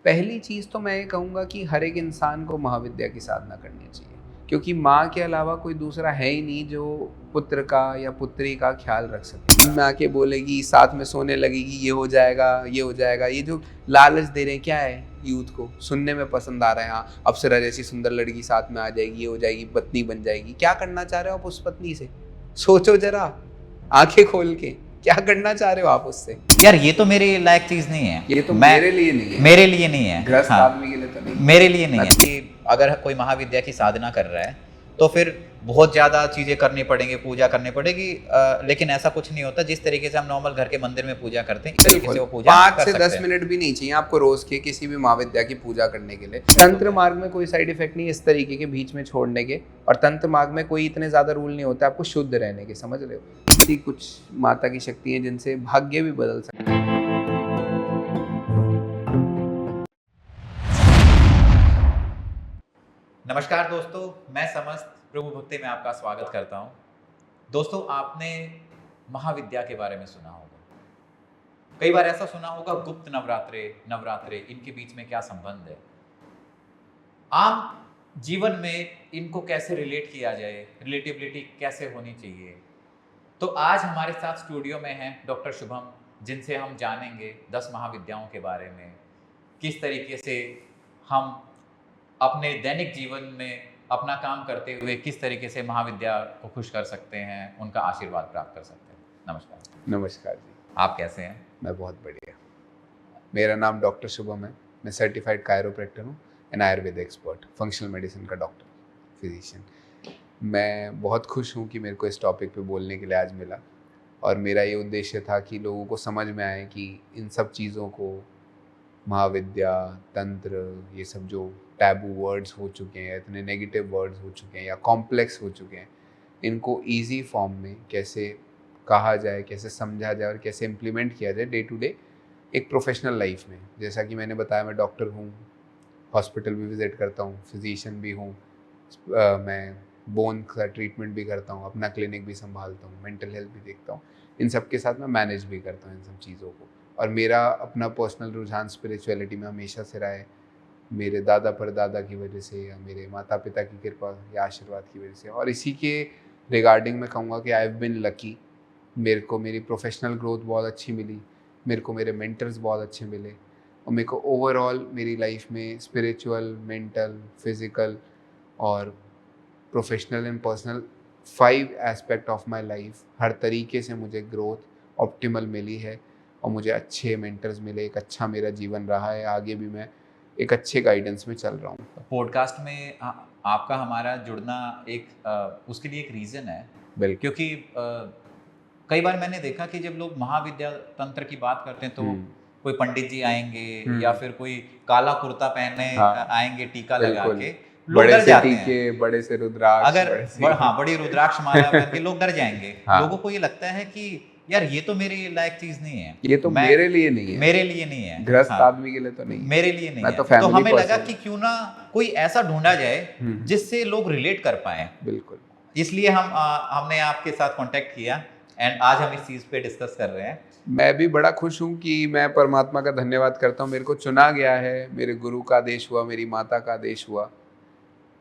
पहली चीज़ तो मैं ये कहूँगा कि हर एक इंसान को महाविद्या की साधना करनी चाहिए, क्योंकि माँ के अलावा कोई दूसरा है ही नहीं जो पुत्र का या पुत्री का ख्याल रख सके। में आके बोलेगी, साथ में सोने लगेगी, ये हो जाएगा, ये हो जाएगा, ये जो लालच दे रहे हैं क्या है यूथ को, सुनने में पसंद आ रहा है। हाँ, अप्सरा जैसी सुंदर लड़की साथ में आ जाएगी, ये हो जाएगी, पत्नी बन जाएगी। क्या करना चाह रहे हो आप उस पत्नी से? सोचो जरा, आंखें खोल के, क्या करना चाह रहे हो आप उससे? यार ये तो मेरे लायक चीज नहीं है। ये तो मेरे लिए नहीं है, मेरे लिए नहीं है, गृहस्थ हाँ, आदमी के लिए तो नहीं, मेरे लिए नहीं है। कि अगर कोई महाविद्या की साधना कर रहा है तो फिर बहुत ज़्यादा चीज़ें करनी पड़ेंगी, पूजा करनी पड़ेगी, लेकिन ऐसा कुछ नहीं होता। जिस तरीके से हम नॉर्मल घर के मंदिर में पूजा करते हैं, इस तरीके से वो पूजा 5 से 10 मिनट भी नहीं चाहिए आपको रोज के किसी भी महाविद्या की पूजा करने के लिए। तंत्र मार्ग में कोई साइड इफेक्ट नहीं इस तरीके के बीच में छोड़ने के, और तंत्र मार्ग में कोई इतने ज्यादा रूल नहीं होता आपको शुद्ध रहने के, समझ रहे हो? कुछ माता की शक्ति है जिनसे भाग्य भी बदल सकता है। नमस्कार दोस्तों, मैं समस्त प्रभु भक्ति में आपका स्वागत करता हूं। दोस्तों, आपने महाविद्या के बारे में सुना होगा, कई बार ऐसा सुना होगा गुप्त नवरात्रे इनके बीच में क्या संबंध है, आम जीवन में इनको कैसे रिलेट किया जाए, रिलेटिबिलिटी कैसे होनी चाहिए। तो आज हमारे साथ स्टूडियो में हैं डॉक्टर शुभम, जिनसे हम जानेंगे 10 महाविद्याओं के बारे में, किस तरीके से हम अपने दैनिक जीवन में अपना काम करते हुए किस तरीके से महाविद्या को खुश कर सकते हैं, उनका आशीर्वाद प्राप्त कर सकते हैं। नमस्कार। नमस्कार जी, आप कैसे हैं? मैं बहुत बढ़िया। मेरा नाम डॉक्टर शुभम है, मैं सर्टिफाइड कायरोप्रैक्टर हूँ and Ayurveda expert, functional medicine का डॉक्टर, फिजिशियन। मैं बहुत खुश हूँ कि मेरे को इस टॉपिक पे बोलने के लिए आज मिला, और मेरा ये उद्देश्य था कि लोगों को समझ में आए कि इन सब चीज़ों को, महाविद्या, तंत्र, ये सब जो टैबू वर्ड्स हो चुके हैं, इतने नेगेटिव वर्ड्स हो चुके हैं या कॉम्प्लेक्स हो चुके हैं, इनको इजी फॉर्म में कैसे कहा जाए, कैसे समझा जाए और कैसे इम्प्लीमेंट किया जाए डे टू डे एक प्रोफेशनल लाइफ में। जैसा कि मैंने बताया, मैं डॉक्टर हूँ, हॉस्पिटल भी विज़िट करता हूँ, फिजिशियन भी हूँ, मैं बोन का ट्रीटमेंट भी करता हूँ, अपना क्लिनिक भी संभालता हूँ, मेंटल हेल्थ भी देखता हूँ। इन सब के साथ मैं मैनेज भी करता हूँ इन सब चीज़ों को। और मेरा अपना पर्सनल रुझान स्पिरिचुअलिटी में हमेशा से रहा है, मेरे दादा परदादा की वजह से या मेरे माता पिता की कृपा या आशीर्वाद की वजह से। और इसी के रिगार्डिंग मैं कहूँगा कि आई हैव बिन लकी। मेरे को मेरी प्रोफेशनल ग्रोथ बहुत अच्छी मिली, मेरे को मेरे मेंटर्स बहुत अच्छे मिले, और मेरे को ओवरऑल मेरी लाइफ में स्पिरिचुअल, मेंटल, फिज़िकल और professional and personal 5 aspect of my life हर तरीके से मुझे ग्रोथ ऑप्टिमल मिली है, और मुझे अच्छे मेंटर्स मिले, एक अच्छा मेरा जीवन रहा है। आगे भी मैं एक अच्छे गाइडेंस में चल रहा हूँ। पॉडकास्ट में आपका हमारा जुड़ना उसके लिए एक रीज़न है, बिल्कुल, क्योंकि कई बार मैंने देखा कि जब लोग महाविद्या तंत्र की बात करते हैं तो कोई पंडित जी आएंगे या फिर कोई काला कुर्ता पहने आएंगे, टीका लगा के, लोग डर जाते हैं। बड़े से रुद्राक्ष, बड़ी रुद्राक्ष माला पहन के लोग डर जाएंगे। लोगों को ये लगता है कि यार ये तो मेरे लायक चीज नहीं है, ये तो मेरे लिए नहीं है, मेरे लिए नहीं है, गृहस्थ आदमी के लिए तो नहीं, मेरे लिए नहीं है। तो हमें लगा कि क्यों ना कोई ऐसा ढूंढा जाए जिससे लोग रिलेट कर पाए। बिल्कुल, इसलिए हमने आपके साथ कांटेक्ट किया एंड आज हम इस चीज पे डिस्कस कर रहे हैं। मैं भी बड़ा खुश हूँ कि मैं परमात्मा का धन्यवाद करता हूँ, मेरे को चुना गया है, मेरे गुरु का आदेश हुआ, मेरी माता का आदेश हुआ,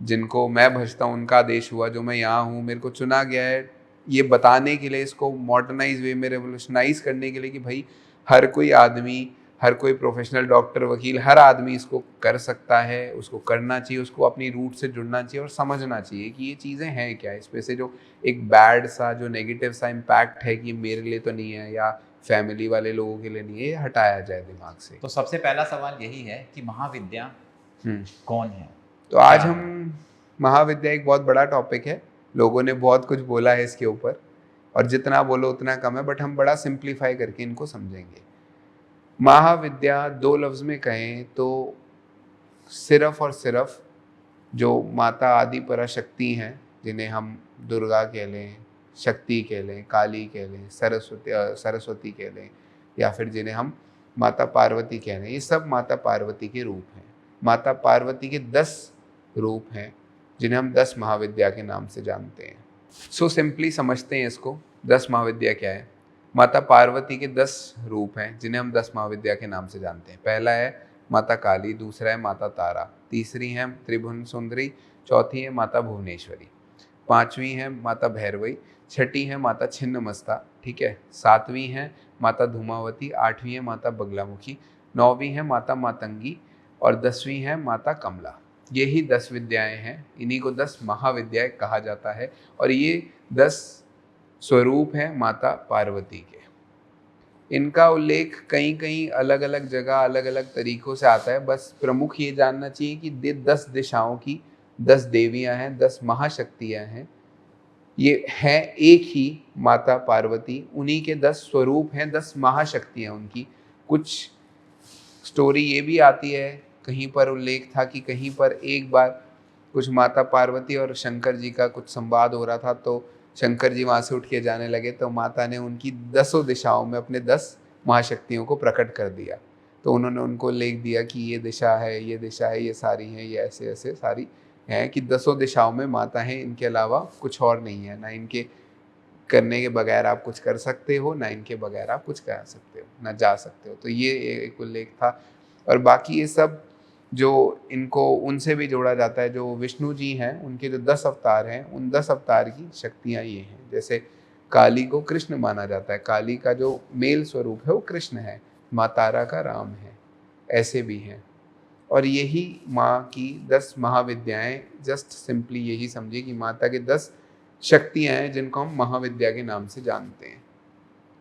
जिनको मैं भजता हूँ उनका आदेश हुआ, जो मैं यहाँ हूँ, मेरे को चुना गया है ये बताने के लिए, इसको मॉडर्नाइज वे में रेवोल्यूशनाइज करने के लिए कि भाई हर कोई आदमी, हर कोई प्रोफेशनल डॉक्टर, वकील, हर आदमी इसको कर सकता है, उसको करना चाहिए, उसको अपनी रूट से जुड़ना चाहिए और समझना चाहिए कि ये चीज़ें हैं क्या। इस पे से जो एक बैड सा, जो नेगेटिव सा इम्पैक्ट है कि मेरे लिए तो नहीं है या फैमिली वाले लोगों के लिए नहीं है, ये हटाया जाए दिमाग से। तो सबसे पहला सवाल यही है कि महाविद्या कौन है? तो आज हम महाविद्या, एक बहुत बड़ा टॉपिक है, लोगों ने बहुत कुछ बोला है इसके ऊपर, और जितना बोलो उतना कम है, बट हम बड़ा सिंप्लीफाई करके इनको समझेंगे। महाविद्या 2 लफ्ज़ में कहें तो सिर्फ और सिर्फ जो माता आदि पराशक्ति हैं, जिन्हें हम दुर्गा कह लें, शक्ति कह लें, काली कह लें, सरस्वती कह लें, या फिर जिन्हें हम माता पार्वती कह लें, ये सब माता पार्वती के रूप हैं। माता पार्वती के 10 रूप हैं जिन्हें हम 10 महाविद्या के नाम से जानते हैं। सो सिंपली समझते हैं इसको, 10 महाविद्या क्या है। माता पार्वती के 10 रूप हैं जिन्हें हम 10 महाविद्या के नाम से जानते हैं। पहला है माता काली, दूसरा है माता तारा, तीसरी है त्रिभुवन सुंदरी, चौथी है माता भुवनेश्वरी, पांचवी है माता भैरवी, छठी है माता छिन्नमस्ता, ठीक है, सातवीं है माता धूमावती, आठवीं है माता बगलामुखी, नौवीं है माता मातंगी और 10वीं है माता कमला। यही 10 विद्याएं हैं, इन्हीं को 10 महाविद्याएं कहा जाता है और ये 10 स्वरूप हैं माता पार्वती के। इनका उल्लेख कहीं कहीं अलग अलग जगह अलग अलग तरीकों से आता है। बस प्रमुख ये जानना चाहिए कि 10 दिशाओं की 10 देवियां हैं, 10 महाशक्तियां हैं। ये है एक ही माता पार्वती, उन्हीं के 10 स्वरूप हैं, 10 महाशक्तियां उनकी। कुछ स्टोरी ये भी आती है, कहीं पर उल्लेख था कि कहीं पर एक बार कुछ माता पार्वती और शंकर जी का कुछ संवाद हो रहा था, तो शंकर जी वहाँ से उठ के जाने लगे, तो माता ने उनकी 10 दिशाओं में अपने 10 महाशक्तियों को प्रकट कर दिया। तो उन्होंने उनको लिख दिया कि ये दिशा है, ये दिशा है, ये सारी हैं, ये ऐसे ऐसे सारी हैं कि 10 दिशाओं में माता हैं, इनके अलावा कुछ और नहीं है। ना इनके करने के बगैर आप कुछ कर सकते हो, ना इनके बगैर आप कुछ कर सकते हो, ना जा सकते हो। तो ये एक उल्लेख था। और बाकी ये सब जो इनको उनसे भी जोड़ा जाता है, जो विष्णु जी हैं उनके जो 10 अवतार हैं, उन 10 अवतार की शक्तियाँ ये हैं। जैसे काली को कृष्ण माना जाता है, काली का जो मेल स्वरूप है वो कृष्ण है, माँ तारा का राम है, ऐसे भी हैं। और यही माँ की 10 महाविद्याएं, जस्ट सिंपली यही समझिए कि माता के 10 शक्तियाँ हैं जिनको हम महाविद्या के नाम से जानते हैं।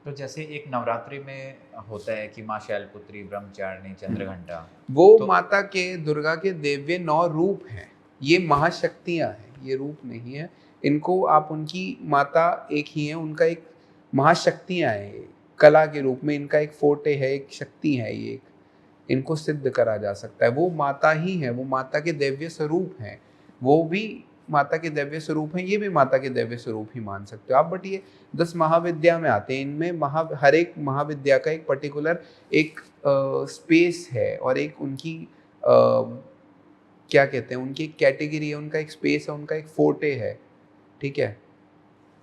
तो जैसे एक नवरात्रि में होता है कि माँ शैलपुत्री, ब्रह्मचारिणी, चंद्रघंटा, वो तो माता के, दुर्गा के दिव्य 9 रूप हैं। ये महाशक्तियाँ हैं, ये रूप नहीं है। इनको आप उनकी माता एक ही है, उनका एक महाशक्तियाँ हैं, कला के रूप में इनका एक फोर्टे है, एक शक्ति है, ये इनको सिद्ध करा जा सकता है। वो माता ही है, वो माता के दिव्य स्वरूप हैं। वो भी माता के दिव्य स्वरूप हैं, ये भी माता के दिव्य स्वरूप ही मान सकते हो आप। बट ये 10 महाविद्या में आते हैं। इनमें हर एक महाविद्या का एक पर्टिकुलर एक स्पेस है और एक उनकी क्या कहते हैं, उनकी एक कैटेगरी है, उनका एक स्पेस है, उनका एक फोर्टे है, ठीक है।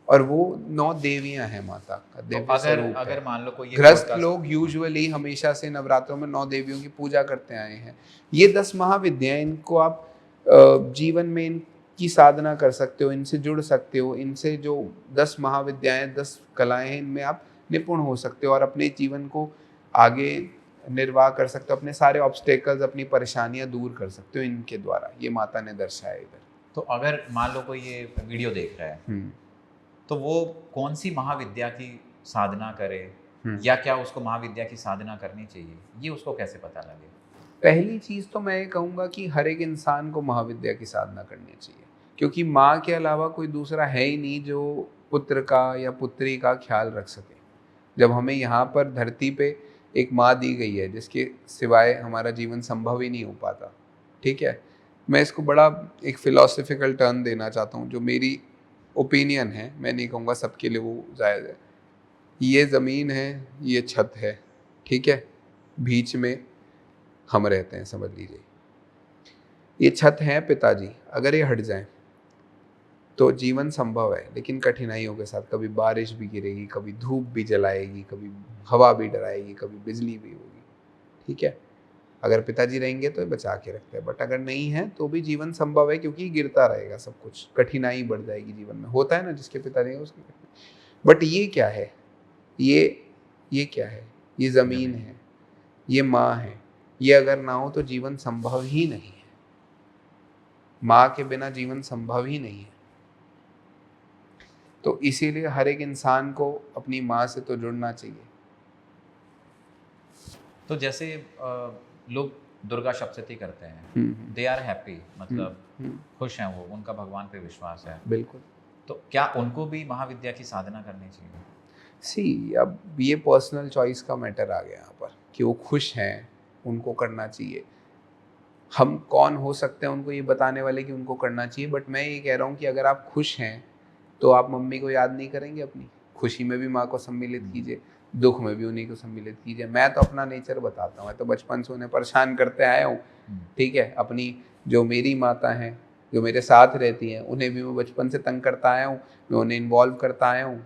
और वो 9 देवियां हैं माता का तो दिव्य स्वरूप है। अगर मान लो कोई गृहस्थ लोग यूजुअली हमेशा से नवरात्रों में 9 देवियों की पूजा करते आए हैं। ये 10 महाविद्याएं, इनको आप जीवन में इनकी साधना कर सकते हो, इनसे जुड़ सकते हो। इनसे जो 10 महाविद्याएं, 10 कलाएं हैं, इनमें आप निपुण हो सकते हो और अपने जीवन को आगे निर्वाह कर सकते हो। अपने सारे ऑब्स्टेकल्स, अपनी परेशानियां दूर कर सकते हो इनके द्वारा। ये माता ने दर्शाया इधर। तो अगर मान लो कोई ये वीडियो देख रहा है, तो वो कौन सी महाविद्या की साधना करे, या क्या उसको महाविद्या की साधना करनी चाहिए, ये उसको कैसे पता लगे? पहली चीज़ तो मैं ये कहूँगा कि हर एक इंसान को महाविद्या की साधना करनी चाहिए, क्योंकि माँ के अलावा कोई दूसरा है ही नहीं जो पुत्र का या पुत्री का ख्याल रख सके। जब हमें यहाँ पर धरती पे एक माँ दी गई है जिसके सिवाय हमारा जीवन संभव ही नहीं हो पाता, ठीक है। मैं इसको बड़ा एक फ़िलॉसफिकल टर्न देना चाहता हूँ, जो मेरी ओपिनियन है, मैं नहीं कहूँगा सबके लिए वो जायज़ है। ये ज़मीन है, ये छत है, ठीक है, बीच में हम रहते हैं, समझ लीजिए। ये छत है पिताजी, अगर ये हट जाएं तो जीवन संभव है, लेकिन कठिनाइयों के साथ। कभी बारिश भी गिरेगी, कभी धूप भी जलाएगी, कभी हवा भी डराएगी, कभी बिजली भी होगी, ठीक है। अगर पिताजी रहेंगे तो बचा के रखते हैं, बट अगर नहीं है तो भी जीवन संभव है, क्योंकि गिरता रहेगा सब कुछ, कठिनाई बढ़ जाएगी जीवन में। होता है ना, जिसके पिता नहीं है उसकी कठिनाई। बट ये क्या है, ये क्या है, ये ज़मीन है, ये माँ है। ये अगर ना हो तो जीवन संभव ही नहीं है। माँ के बिना जीवन संभव ही नहीं है। तो इसीलिए हर एक इंसान को अपनी माँ से तो जुड़ना चाहिए। तो जैसे लोग दुर्गा सप्तशती करते हैं, दे आर हैप्पी, मतलब खुश हैं वो, उनका भगवान पे विश्वास है, बिल्कुल। तो क्या उनको भी महाविद्या की साधना करनी चाहिए? सी, अब ये पर्सनल चॉइस का मैटर आ गया यहाँ पर कि वो खुश हैं, उनको करना चाहिए। हम कौन हो सकते हैं उनको ये बताने वाले कि उनको करना चाहिए। बट मैं ये कह रहा हूँ कि अगर आप खुश हैं तो आप मम्मी को याद नहीं करेंगे अपनी? खुशी में भी माँ को सम्मिलित कीजिए, दुख में भी उन्हीं को सम्मिलित कीजिए। मैं तो अपना नेचर बताता हूँ, मैं तो बचपन से उन्हें परेशान करते आया हूँ, ठीक है। अपनी जो मेरी माता हैं, जो मेरे साथ रहती हैं, उन्हें भी मैं बचपन से तंग करता आया हूँ, मैं उन्हें इन्वॉल्व करता आया हूँ,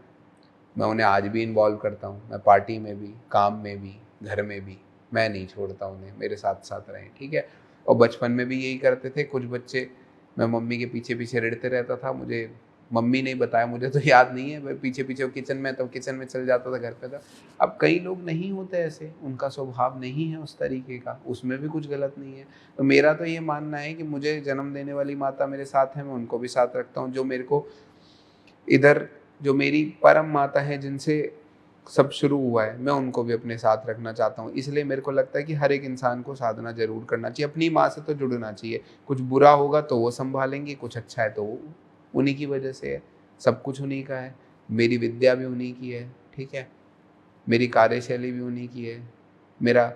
मैं उन्हें आज भी इन्वॉल्व करता हूँ। मैं पार्टी में भी, काम में भी, घर में भी, मैं नहीं छोड़ता उन्हें, मेरे साथ साथ रहें, ठीक है। और बचपन में भी यही करते थे कुछ बच्चे, मैं मम्मी के पीछे पीछे रेड़ते रहता था, मुझे मम्मी ने बताया, मुझे तो याद नहीं है, मैं पीछे पीछे किचन में, तो किचन में चल जाता था, घर पे था। अब कई लोग नहीं होते ऐसे, उनका स्वभाव नहीं है उस तरीके का, उसमें भी कुछ गलत नहीं है। तो मेरा तो ये मानना है कि मुझे जन्म देने वाली माता मेरे साथ है, मैं उनको भी साथ रखता हूँ। जो मेरे को इधर, जो मेरी परम माता है जिनसे सब शुरू हुआ है, मैं उनको भी अपने साथ रखना चाहता हूँ। इसलिए मेरे को लगता है कि हर एक इंसान को साधना जरूर करना चाहिए, अपनी माँ से तो जुड़ना चाहिए। कुछ बुरा होगा तो वो संभालेंगे, कुछ अच्छा है तो वो उन्हीं की वजह से है, सब कुछ उन्हीं का है। मेरी विद्या भी उन्हीं की है, ठीक है, मेरी कार्यशैली भी उन्हीं की है, मेरा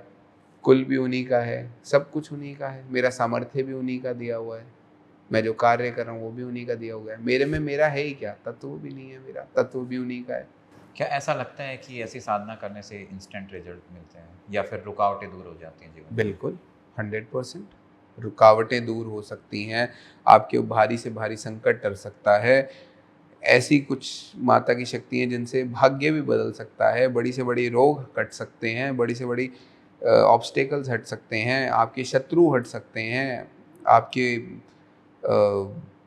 कुल भी उन्हीं का है, सब कुछ उन्हीं का है, मेरा सामर्थ्य भी उन्हीं का दिया हुआ है, मैं जो कार्य कर रहा हूँ वो भी उन्हीं का दिया हुआ है। मेरे में मेरा है ही क्या, तत्व भी नहीं है मेरा, तत्व भी उन्हीं का है। क्या ऐसा लगता है कि ऐसी साधना करने से इंस्टेंट रिजल्ट मिलते हैं या फिर रुकावटें दूर हो जाती हैं जीवन में? बिल्कुल 100% रुकावटें दूर हो सकती हैं, आपके भारी से भारी संकट टल सकता है। ऐसी कुछ माता की शक्ति है जिनसे भाग्य भी बदल सकता है, बड़ी से बड़ी रोग कट सकते हैं, बड़ी से बड़ी ऑब्स्टेकल्स हट सकते हैं, आपके शत्रु हट सकते हैं, आपके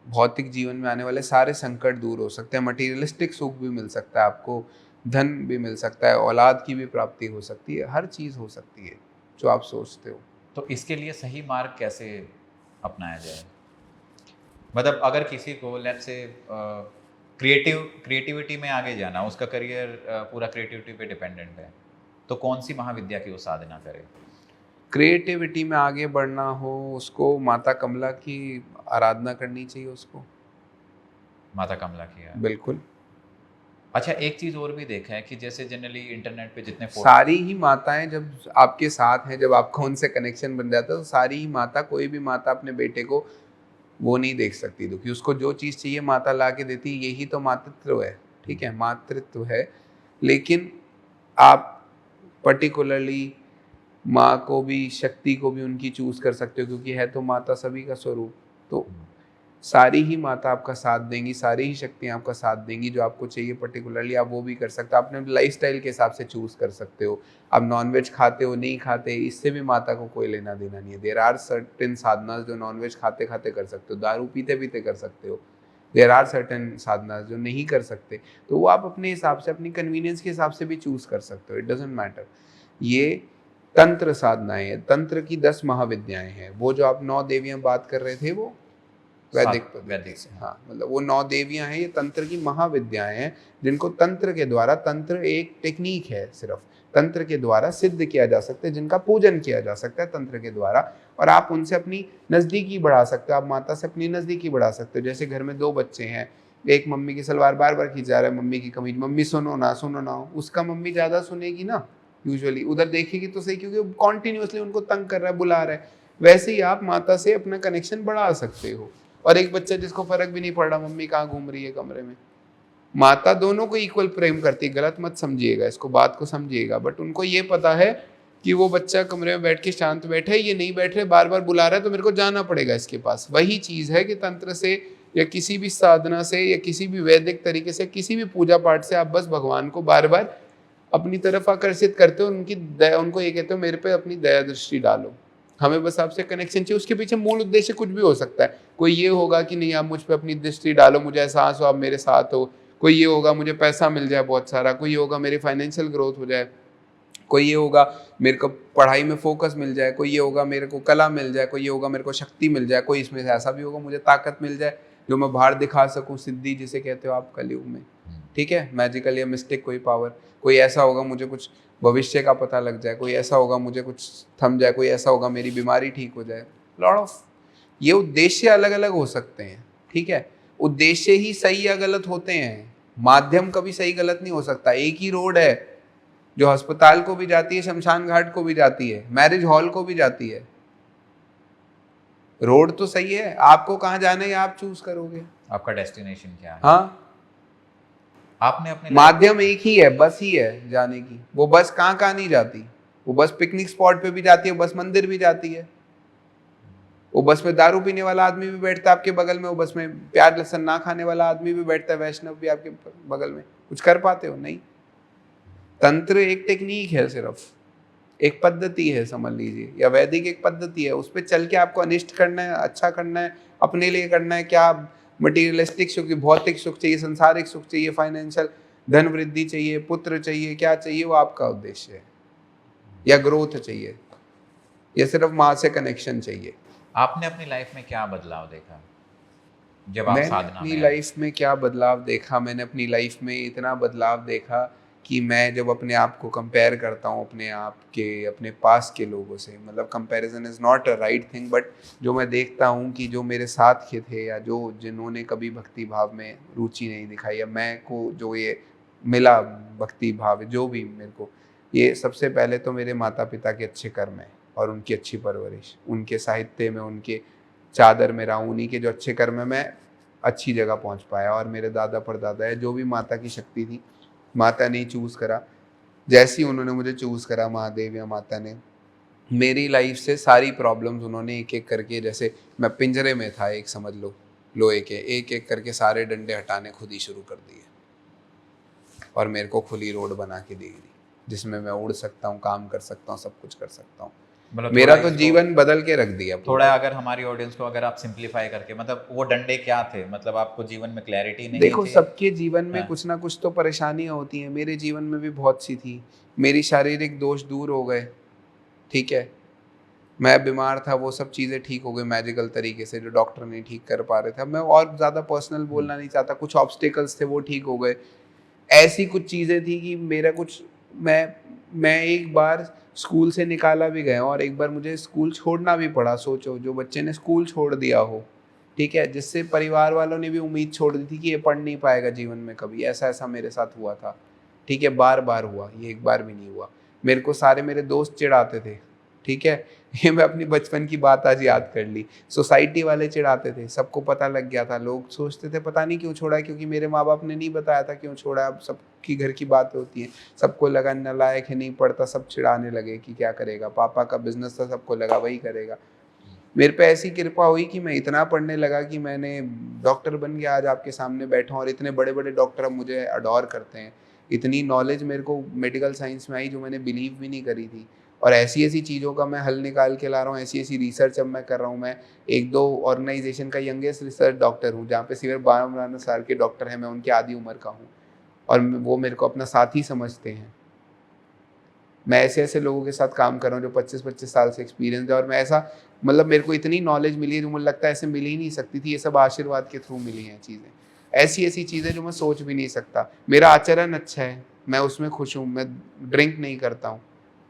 भौतिक जीवन में आने वाले सारे संकट दूर हो सकते हैं, मटीरियलिस्टिक सुख भी मिल सकता है आपको, धन भी मिल सकता है, औलाद की भी प्राप्ति हो सकती है, हर चीज़ हो सकती है जो आप सोचते हो। तो इसके लिए सही मार्ग कैसे अपनाया जाए? मतलब अगर किसी को लेट्स से क्रिएटिविटी में आगे जाना, उसका करियर पूरा क्रिएटिविटी पे डिपेंडेंट है, तो कौन सी महाविद्या की वो साधना करे? क्रिएटिविटी में आगे बढ़ना हो, उसको माता कमला की आराधना करनी चाहिए उसको। माता कमला की है। बिल्कुल, अच्छा, एक चीज़ और भी देखा है कि जैसे जनरली इंटरनेट पे जितने फोटो, सारी ही माताएं जब आपके साथ हैं, जब आपका उनसे कनेक्शन बन जाता है, तो सारी ही माता, कोई भी माता अपने बेटे को वो नहीं देख सकती दुखी, उसको जो चीज़ चाहिए माता ला के देती, यही तो मातृत्व है, ठीक है, मातृत्व है। लेकिन आप पर्टिकुलरली माँ को भी, शक्ति को भी उनकी चूज कर सकते हो, क्योंकि है तो माता सभी का स्वरूप। तो सारी ही माता आपका साथ देंगी, सारी ही शक्तियाँ आपका साथ देंगी, जो आपको चाहिए पर्टिकुलरली आप वो भी कर सकते हो। आप अपने लाइफस्टाइल के हिसाब से चूज कर सकते हो, आप नॉनवेज खाते हो नहीं खाते, इससे भी माता को कोई लेना देना नहीं है। देयर आर सर्टेन साधना जो नॉनवेज खाते खाते कर सकते हो, दारू पीते पीते कर सकते हो, देयर आर सर्टेन साधना जो नहीं कर सकते, तो वो आप अपने हिसाब से, अपनी कन्वीनियंस के हिसाब से भी चूज कर सकते हो, इट डजेंट मैटर। ये तंत्र साधनाएं हैं, तंत्र की 10 महाविद्याएं हैं। वो जो आप 9 देवियां बात कर रहे थे, वो वैदिक पद्धति से, हाँ, मतलब वो 9 देवियां हैं, ये तंत्र की महाविद्याएं हैं, जिनको तंत्र के द्वारा, तंत्र एक टेक्निक है, सिर्फ तंत्र के द्वारा सिद्ध किया जा सकता है, जिनका पूजन किया जा सकता है तंत्र के द्वारा, और आप उनसे अपनी नज़दीकी बढ़ा सकते हो, आप माता से अपनी नज़दीकी बढ़ा सकते हो। जैसे घर में 2 बच्चे हैं, एक मम्मी की सलवार बार बार खींच जा रहा है, मम्मी की कमीज, मम्मी सुनो ना सुनो ना, उसका मम्मी ज़्यादा सुनेगी ना, यूजुअली उधर देखेगी तो सही, क्योंकि कॉन्टिन्यूसली उनको तंग कर रहा है, बुला रहा है। वैसे ही आप माता से अपना कनेक्शन बढ़ा सकते हो। और एक बच्चा जिसको फर्क भी नहीं पड़ रहा मम्मी कहाँ घूम रही है कमरे में, माता दोनों को इक्वल प्रेम करती है, गलत मत समझिएगा, इसको बात को समझिएगा, बट उनको ये पता है कि वो बच्चा कमरे में बैठ के शांत बैठे, ये नहीं बैठ रहे, बार बार बुला रहा है, तो मेरे को जाना पड़ेगा इसके पास। वही चीज़ है कि तंत्र से या किसी भी साधना से या किसी भी वैदिक तरीके से, किसी भी पूजा पाठ से आप बस भगवान को बार बार अपनी तरफ आकर्षित करते हो, उनकी दया, उनको ये कहते हो मेरे पे अपनी दया दृष्टि डालो, हमें बस आपसे कनेक्शन चाहिए। उसके पीछे मूल उद्देश्य कुछ भी हो सकता है, कोई ये होगा कि नहीं आप मुझ पे अपनी दृष्टि डालो, मुझे एहसास हो आप मेरे साथ हो, कोई ये होगा मुझे पैसा मिल जाए बहुत सारा, कोई ये होगा मेरी फाइनेंशियल ग्रोथ हो जाए, कोई ये होगा मेरे को पढ़ाई में फोकस मिल जाए, कोई ये होगा मेरे को कला मिल जाए, कोई ये होगा मेरे को शक्ति मिल जाए, कोई इसमें से ऐसा भी होगा मुझे ताकत मिल जाए जो मैं बाहर दिखा सकूं, सिद्धि जिसे कहते हो आप कलयुग में, ठीक है, मैजिकल या मिस्टिक कोई पावर। कोई ऐसा होगा मुझे कुछ भविष्य का पता लग जाए, कोई ऐसा होगा मुझे कुछ थम जाए, कोई ऐसा होगा मेरी बीमारी ठीक हो जाए, लॉट ऑफ ये उद्देश्य अलग अलग हो सकते हैं, ठीक है, उद्देश्य ही सही या गलत होते हैं, माध्यम कभी सही गलत नहीं हो सकता। एक ही रोड है जो अस्पताल को भी जाती है, शमशान घाट को भी जाती है, मैरिज हॉल को भी जाती है, रोड तो सही है, आपको कहाँ जाना है आप चूज करोगे, आपका डेस्टिनेशन क्या है। हाँ, आपने अपने माध्यम एक ही है, बस ही है जाने की। वो बस कहाँ कहाँ नहीं जाती, वो बस पिकनिक स्पॉट पे भी जाती है, बस मंदिर भी जाती है, वो बस में दारू पीने वाला आदमी भी बैठता है आपके बगल में, वो बस में प्याज लहसुन ना खाने वाला आदमी भी बैठता है, वैष्णव भी आपके बगल में, कुछ कर पाते हो नहीं। तंत्र एक टेक्निक है, सिर्फ एक पद्धति है समझ लीजिए, या वैदिक एक पद्धति है, उस पर चल के आपको अनिष्ट करना है, अच्छा करना है, अपने लिए करना है। क्या मटीरियलिस्टिक सुख, भौतिक सुख चाहिए, संसारिक सुख चाहिए, फाइनेंशियल धन वृद्धि चाहिए, पुत्र चाहिए, क्या चाहिए, वो आपका उद्देश्य है, या ग्रोथ चाहिए, या सिर्फ माँ से कनेक्शन चाहिए। आपने अपनी लाइफ में क्या बदलाव देखा जब आप मैंने साधना अपनी में आए? लाइफ में क्या बदलाव देखा, मैंने अपनी लाइफ में इतना बदलाव देखा कि मैं जब अपने आप को कंपेयर करता हूँ अपने आप के, अपने पास के लोगों से, मतलब comparison is not a right thing, but जो मैं देखता हूँ कि जो मेरे साथ के थे, या जो जिन्होंने कभी भक्ति भाव में रुचि नहीं दिखाई, या मैं को जो ये मिला भक्ति भाव, जो भी मेरे को, ये सबसे पहले तो मेरे माता पिता के अच्छे कर्म है और उनकी अच्छी परवरिश, उनके साहित्य में, उनके चादर में रहा हूँ, उन्हीं के जो अच्छे कर्म है मैं अच्छी जगह पहुँच पाया। और मेरे दादा परदादा है, जो भी माता की शक्ति थी, माता ने चूज़ करा, जैसी उन्होंने मुझे चूज़ करा, महादेव या माता ने, मेरी लाइफ से सारी प्रॉब्लम्स उन्होंने एक एक करके, जैसे मैं पिंजरे में था एक, समझ लो लोहे के, एक एक करके सारे डंडे हटाने खुद ही शुरू कर दिए, और मेरे को खुली रोड बना के दी गई, जिसमें मैं उड़ सकता हूँ, काम कर सकता हूँ, सब कुछ कर सकता हूँ। मतलब मेरा थोड़ा तो इसको- जीवन बदल के रख दिया पूरा। थोड़ा अगर हमारी ऑडियंस को अगर आप सिंप्लीफाई करके, मतलब वो डंडे क्या थे, मतलब आपको जीवन में क्लैरिटी नहीं देखो, थी? सबके जीवन में हाँ। कुछ ना कुछ तो परेशानियां होती हैं, मेरे जीवन में भी बहुत सी थी। मेरी शारीरिक दोष दूर हो गए, ठीक है, मैं बीमार था, वो सब चीज़ें ठीक हो गई मैजिकल तरीके से, जो डॉक्टर नहीं ठीक कर पा रहे थे। अब मैं और ज़्यादा पर्सनल बोलना नहीं चाहता, कुछ ऑब्स्टिकल्स थे वो ठीक हो गए। ऐसी कुछ चीज़ें थी कि मेरा कुछ, मैं एक बार स्कूल से निकाला भी गया, और एक बार मुझे स्कूल छोड़ना भी पड़ा। सोचो, जो बच्चे ने स्कूल छोड़ दिया हो, ठीक है, जिससे परिवार वालों ने भी उम्मीद छोड़ दी थी कि ये पढ़ नहीं पाएगा जीवन में कभी, ऐसा ऐसा मेरे साथ हुआ था, ठीक है, बार बार हुआ, ये एक बार भी नहीं हुआ। मेरे को सारे मेरे दोस्त चिढ़ाते थे, ठीक है, ये मैं अपनी बचपन की बात आज याद कर ली। सोसाइटी वाले चिढ़ाते थे, सबको पता लग गया था, लोग सोचते थे पता नहीं क्यों छोड़ा है, क्योंकि मेरे माँ बाप ने नहीं बताया था क्यों छोड़ा। अब सबकी घर की बात होती है, सबको लगा नालायक है, नहीं पढ़ता, सब चिढ़ाने लगे कि क्या करेगा, पापा का बिजनेस था, सबको लगा वही करेगा। मेरे पे ऐसी कृपा हुई कि मैं इतना पढ़ने लगा कि मैंने डॉक्टर बन गया, आज आपके सामने बैठा हूँ, और इतने बड़े बड़े डॉक्टर अब मुझे अडोर करते हैं। इतनी नॉलेज मेरे को मेडिकल साइंस में आई जो मैंने बिलीव भी नहीं करी थी, और ऐसी ऐसी चीज़ों का मैं हल निकाल के ला रहा हूँ, ऐसी ऐसी रिसर्च अब मैं कर रहा हूँ। मैं एक दो ऑर्गेनाइजेशन का यंगेस्ट रिसर्च डॉक्टर हूँ, जहाँ पे सिर्फ 12 साल के डॉक्टर हैं, मैं उनकी आधी उम्र का हूँ, और वो मेरे को अपना साथी समझते हैं। मैं ऐसे ऐसे लोगों के साथ काम कर रहा हूँ जो 25-25 साल से एक्सपीरियंस है, और मैं ऐसा, मतलब मेरे को इतनी नॉलेज मिली है जो मुझे लगता है ऐसे मिल ही नहीं सकती थी। ये सब आशीर्वाद के थ्रू मिली हैं चीज़ें, ऐसी ऐसी चीज़ें जो मैं सोच भी नहीं सकता। मेरा आचरण अच्छा है, मैं उसमें खुश हूँ, मैं ड्रिंक नहीं करता हूँ,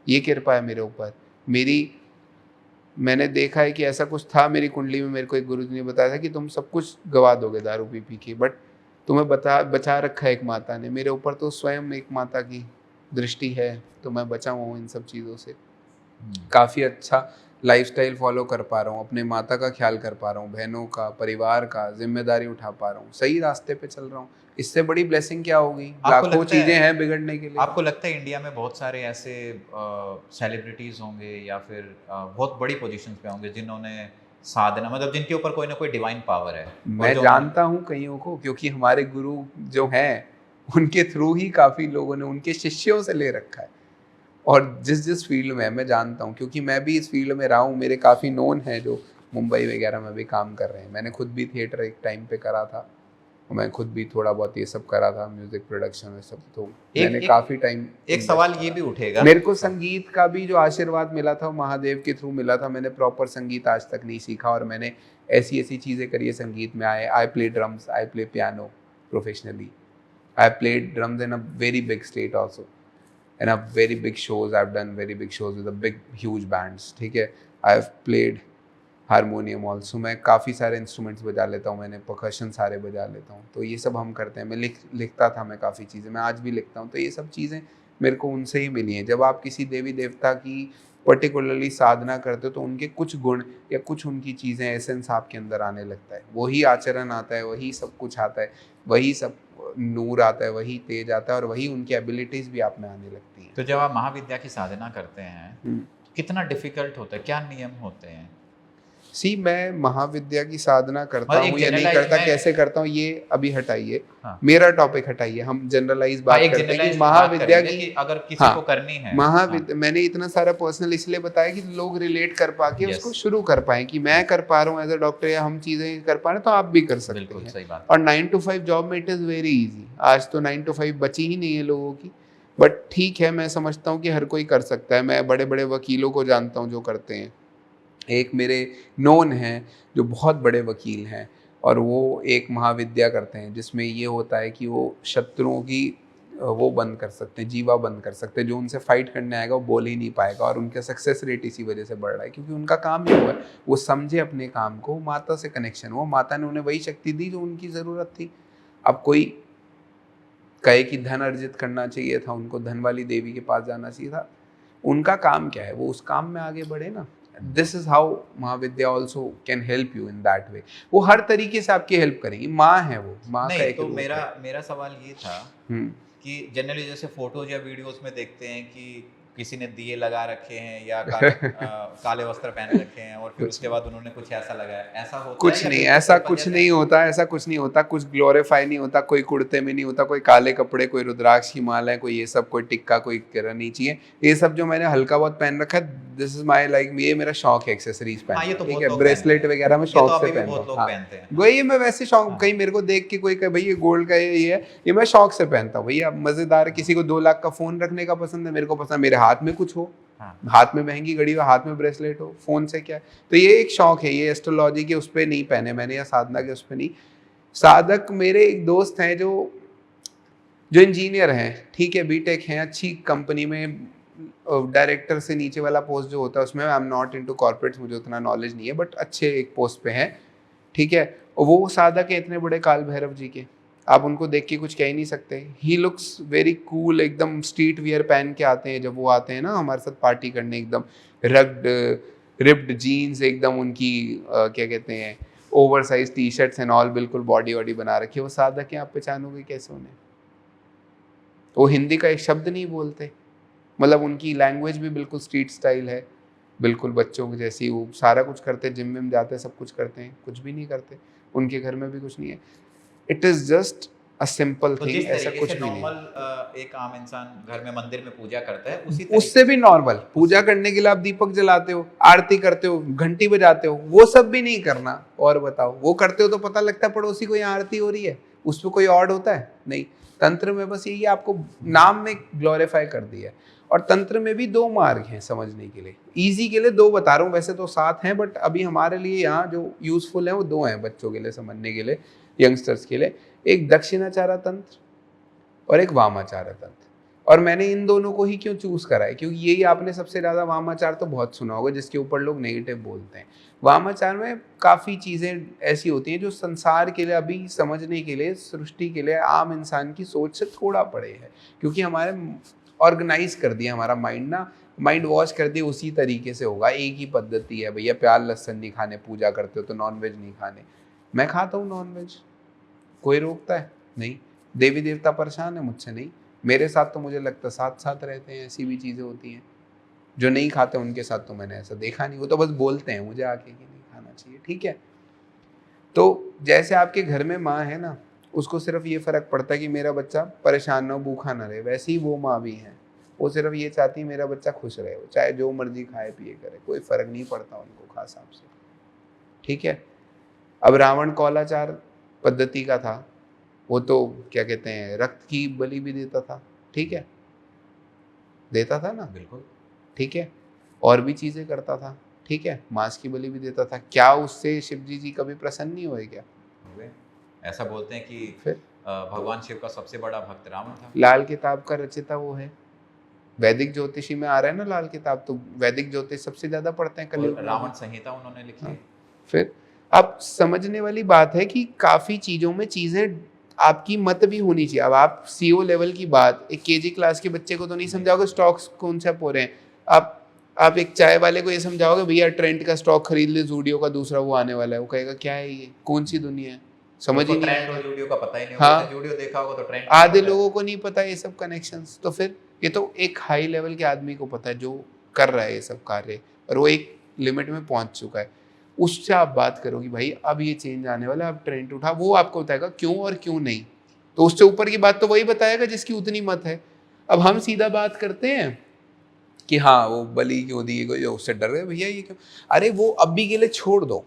ये कृपा है मेरे ऊपर। मेरी, मैंने देखा है कि ऐसा कुछ था मेरी कुंडली में, मेरे को एक गुरुजी ने बताया था कि तुम सब कुछ गवा दोगे दारू पी पी के, बट तुम्हें बचा रखा है एक माता ने। मेरे ऊपर तो स्वयं एक माता की दृष्टि है, तो मैं बचा हुआ हूँ इन सब चीज़ों से। काफ़ी अच्छा लाइफस्टाइल फॉलो कर पा रहा हूँ, अपने माता का ख्याल कर पा रहा हूँ, बहनों का, परिवार का, जिम्मेदारी उठा पा रहा हूँ, सही रास्ते पे चल रहा हूँ। इससे बड़ी ब्लेसिंग क्या होगी? लाखों चीज़ें हैं बिगड़ने के लिए। आपको लगता है इंडिया में बहुत सारे ऐसे सेलिब्रिटीज होंगे या फिर बहुत बड़ी पोजीशंस पे होंगे जिन्होंने साधना, मतलब जिनके ऊपर कोई ना कोई डिवाइन पावर है? मैं जानता हूँ कईयों को, क्योंकि हमारे गुरु जो हैं उनके थ्रू ही काफ़ी लोगों ने, उनके शिष्यों से ले रखा है। और जिस जिस फील्ड में है मैं जानता हूँ, क्योंकि मैं भी इस फील्ड में रहा हूँ। मेरे काफ़ी नोन हैं जो मुंबई वगैरह में भी काम कर रहे हैं। मैंने खुद भी थिएटर एक टाइम पे करा था, और मैं खुद भी थोड़ा बहुत ये सब करा था, म्यूजिक प्रोडक्शन में सब। तो मैंने काफ़ी टाइम, एक सवाल ये भी उठेगा, मेरे को संगीत का भी जो आशीर्वाद मिला था वो महादेव के थ्रू मिला था। मैंने प्रॉपर संगीत आज तक नहीं सीखा, और मैंने ऐसी ऐसी चीज़ें करी है संगीत में। I play drums, I play piano professionally, I played drums in a very big state also, in a very big shows. I've done very big shows with a big huge bands, ठीक है। I've played harmonium also, मैं काफ़ी सारे instruments बजा लेता हूँ, मैंने percussion सारे बजा लेता हूँ। तो ये सब हम करते हैं। मैं लिखता था, मैं काफ़ी चीज़ें, मैं आज भी लिखता हूँ। तो ये सब चीज़ें मेरे को उनसे ही मिली हैं। जब आप किसी देवी देवता की पर्टिकुलरली साधना करते हो तो उनके कुछ गुण या कुछ उनकी चीज़ें, एसेंस आपके अंदर आने लगता है, वही आचरण आता है, वही सब कुछ आता है, वही सब नूर आता है, वही तेज आता है, और वही उनकी एबिलिटीज़ भी आप में आने लगती हैं। तो जब आप महाविद्या की साधना करते हैं कितना डिफिकल्ट होता है, क्या नियम होते हैं? सी मैं महाविद्या की साधना करता मतलब एक हूँ या नहीं generalize करता, में- कैसे करता हूँ ये अभी हटाइए, हाँ। मेरा टॉपिक हटाइए, हम जनरलाइज बात एक करते हैं कि जनरलाइज बात महाविद्या करेंगे की। कि अगर किसी हाँ, को करनी है, महाविद्या मैंने इतना सारा पर्सनल इसलिए बताया कि लोग रिलेट कर पाके Yes. उसको शुरू कर पाए कि मैं कर पा रहा हूँ एज अ डॉक्टर, या हम चीजें कर पा रहे हैं तो आप भी कर सकते बिल्कुल हैं। सही बात। और 9 to 5 जॉब में इट इज़ वेरी इजी। आज तो 9 to 5 बची ही नहीं है लोगों की, बट ठीक है, मैं समझता हूँ कि हर कोई कर सकता है। मैं बड़े बड़े वकीलों को जानता हूँ जो करते हैं। एक मेरे नोन हैं जो बहुत बड़े वकील हैं, और वो एक महाविद्या करते हैं जिसमें ये होता है कि वो शत्रुओं की वो बंद कर सकते हैं, जीवा बंद कर सकते हैं। जो उनसे फाइट करने आएगा वो बोल ही नहीं पाएगा, और उनका सक्सेस रेट इसी वजह से बढ़ रहा है क्योंकि उनका काम ही हुआ है, वो समझे अपने काम को, माता से कनेक्शन हुआ, माता ने उन्हें वही शक्ति दी जो उनकी ज़रूरत थी। अब कोई कहे कि धन अर्जित करना चाहिए था, उनको धन वाली देवी के पास जाना चाहिए था, उनका काम क्या है, वो उस काम में आगे बढ़े ना। This is how Mahavidya also can help you in that way. वो हर तरीके से आपकी हेल्प करेंगी, माँ है वो, माँ का नहीं एक तो रूप मेरा है। मेरा सवाल ये था कि जनरली जैसे फोटोज या वीडियोस में देखते हैं कि किसी ने दिए लगा रखे हैं या काले वस्त्र पहन रखे हैं और फिर उसके बाद उन्होंने कुछ ऐसा लगाया, ऐसा होता है कुछ या नहीं, बिल्कुल ऐसा सिंपल कुछ जैसे- नहीं होता, ऐसा कुछ नहीं होता, कुछ ग्लोरीफाई नहीं होता, कोई कुर्ते में नहीं होता, कोई काले कपड़े, कोई रुद्राक्ष की माला है, कोई ये सब, कोई टिक्का, कोई नहीं चाहिए। ये सब जो मैंने हल्का बहुत पहन रखा है, दिस इज माई लाइक, ये मेरा शौक है एक्सेसरीज हाँ, पहनना, ये तो ठीक बहुत है, लोग ब्रेसलेट पहनते हैं। वगैरह मैं ये शौक तो से अभी भी पहनता बहुत हूँ। लोग हाँ, पहनते हैं। वही मैं वैसे शौक, हाँ। कहीं मेरे को देख के कोई कहे भाई ये गोल्ड का ये है, ये मैं शौक से पहनता हूँ भैया, मजेदार। किसी को 2 लाख का फोन रखने का पसंद है, मेरे को पसंद मेरे हाथ में कुछ हो, हाँ। हाथ में महंगी घड़ी हो, हाथ में ब्रेसलेट हो, फोन से क्या है। तो ये एक शौक है, ये एस्ट्रोलॉजी के उस पर नहीं पहने मैंने, या साधना के उस पर नहीं। साधक मेरे एक दोस्त हैं जो इंजीनियर हैं, ठीक है, बीटेक हैं, अच्छी कंपनी में, डायरेक्टर से नीचे वाला पोस्ट जो होता है उसमें, I am not into corporates, मुझे उतना नॉलेज नहीं है, बट अच्छे एक पोस्ट पे हैं, ठीक है। और वो साधक है इतने बड़े काल भैरव जी के, आप उनको देख के कुछ कह ही नहीं सकते। ही लुक्स वेरी कूल, एकदम स्ट्रीट वियर पहन के आते हैं जब वो आते हैं ना हमारे साथ पार्टी करने, एकदम रग्ड रिप्ड जीन्स, एकदम उनकी क्या कहते हैं, over size T shirts and all, बिल्कुल बॉडी वॉडी बना रखी है। वो साधक है, आप पहचानोगे कैसे उन्हें? वो हिंदी का एक शब्द नहीं बोलते, मतलब उनकी लैंग्वेज भी बिल्कुल स्ट्रीट स्टाइल है, बिल्कुल बच्चों की जैसी। वो सारा कुछ करते हैं, जिम विम जाते हैं, सब कुछ करते हैं, कुछ भी नहीं करते, उनके घर में भी कुछ नहीं है। It is just a simple तो थिंग, जिस ऐसा तरीके कुछ से भी नहीं। नॉर्मल एक आम इंसान घर में मंदिर में पूजा करता है उसी उससे भी नॉर्मल पूजा करने के लिए आप दीपक जलाते हो, आरती करते हो, घंटी बजाते हो, वो सब भी नहीं करना। और बताओ, वो करते हो तो पता लगता है पड़ोसी को यहाँ आरती हो रही है, उस पर कोई ऑड होता है? नहीं। तंत्र में बस यही आपको नाम में ग्लोरीफाई कर दिया है। और तंत्र में भी 2 मार्ग हैं समझने के लिए, इजी के लिए 2 बता रहा हूँ, वैसे तो 7 हैं, बट अभी हमारे लिए यहाँ जो यूजफुल है वो 2 हैं बच्चों के लिए समझने के लिए, यंगस्टर्स के लिए। एक दक्षिणाचारा तंत्र और एक वामाचार तंत्र। और मैंने इन दोनों को ही क्यों चूज करा है, क्योंकि यही आपने सबसे ज़्यादा वामाचार तो बहुत सुना होगा जिसके ऊपर लोग नेगेटिव बोलते हैं। वामाचार में काफ़ी चीज़ें ऐसी होती हैं जो संसार के लिए, अभी समझने के लिए, सृष्टि के लिए, आम इंसान की सोच से थोड़ा परे है, क्योंकि हमारे ऑर्गेनाइज कर दिया हमारा माइंड ना, माइंड वॉश कर दिया उसी तरीके से होगा। एक ही पद्धति है भैया, प्याज लहसुन नहीं खाने, पूजा करते हो तो नॉनवेज नहीं खाने। मैं खाता हूँ नॉनवेज, कोई रोकता है नहीं। देवी देवता परेशान है मुझसे? नहीं। मेरे साथ तो मुझे लगता साथ साथ रहते हैं, ऐसी भी चीज़ें होती हैं। जो नहीं खाते उनके साथ तो मैंने ऐसा देखा नहीं, वो तो बस बोलते हैं मुझे आके कि नहीं खाना चाहिए, ठीक है। तो जैसे आपके घर में माँ है ना, उसको सिर्फ ये फ़र्क पड़ता है कि मेरा बच्चा परेशान ना हो, भूखा ना रहे, वैसे ही वो माँ भी है, वो सिर्फ ये चाहती है मेरा बच्चा खुश रहे, वो चाहे जो मर्जी खाए पिए करे, कोई फ़र्क नहीं पड़ता उनको खास आपसे, ठीक है। अब रावण कौलाचार पद्धति का था, वो तो क्या कहते हैं, रक्त की बलि भी देता था, ठीक है, देता था ना, बिल्कुल ठीक है, और भी चीज़ें करता था, ठीक है, मांस की बलि भी देता था। क्या उससे शिवजी जी कभी प्रसन्न नहीं हुए क्या? हुए। ऐसा बोलते हैं कि फिर भगवान शिव का सबसे बड़ा भक्त रावण था। लाल किताब का रचिता वो है, वैदिक ज्योतिषी में आ रहा है ना लाल किताब, तो वैदिक ज्योतिष सबसे ज्यादा पढ़ते हैं कलयुग में। रावण संहिता उन्होंने लिखी है। फिर अब समझने वाली बात है कि काफी चीजों में चीजें आपकी मत भी होनी चाहिए। अब आप सीओ लेवल की बात एक केजी क्लास के बच्चे को तो नहीं समझाओगे स्टॉक्स कौन सा हो रहे हैं। आप एक चाय वाले को ये समझाओगे भैया ट्रेंड का स्टॉक खरीद ले, जूडियो का दूसरा वो आने वाला है, वो कहेगा क्या है ये, कौन सी दुनिया है, समझ ही नहीं ट्रेंड आएगा। और जूडियो का पता ही नहीं हाँ, होगा, जूडियो देखा होगा तो ट्रेंड आधे लोगों को नहीं पता ये सब कनेक्शंस। तो फिर ये तो एक हाई लेवल के आदमी को पता है जो कर रहा है ये सब कार्य, और वो एक लिमिट में पहुंच चुका है। उससे आप बात करो कि भाई अब ये चेंज आने वाला है, अब ट्रेंड उठा, वो आपको बताएगा क्यों और क्यों नहीं। तो उससे ऊपर की बात तो वही बताएगा जिसकी उतनी मत है। अब हम सीधा बात करते हैं कि हाँ वो बलि क्यों दी गई, उससे डर गए भैया ये क्यों। अरे वो अभी के लिए छोड़ दो,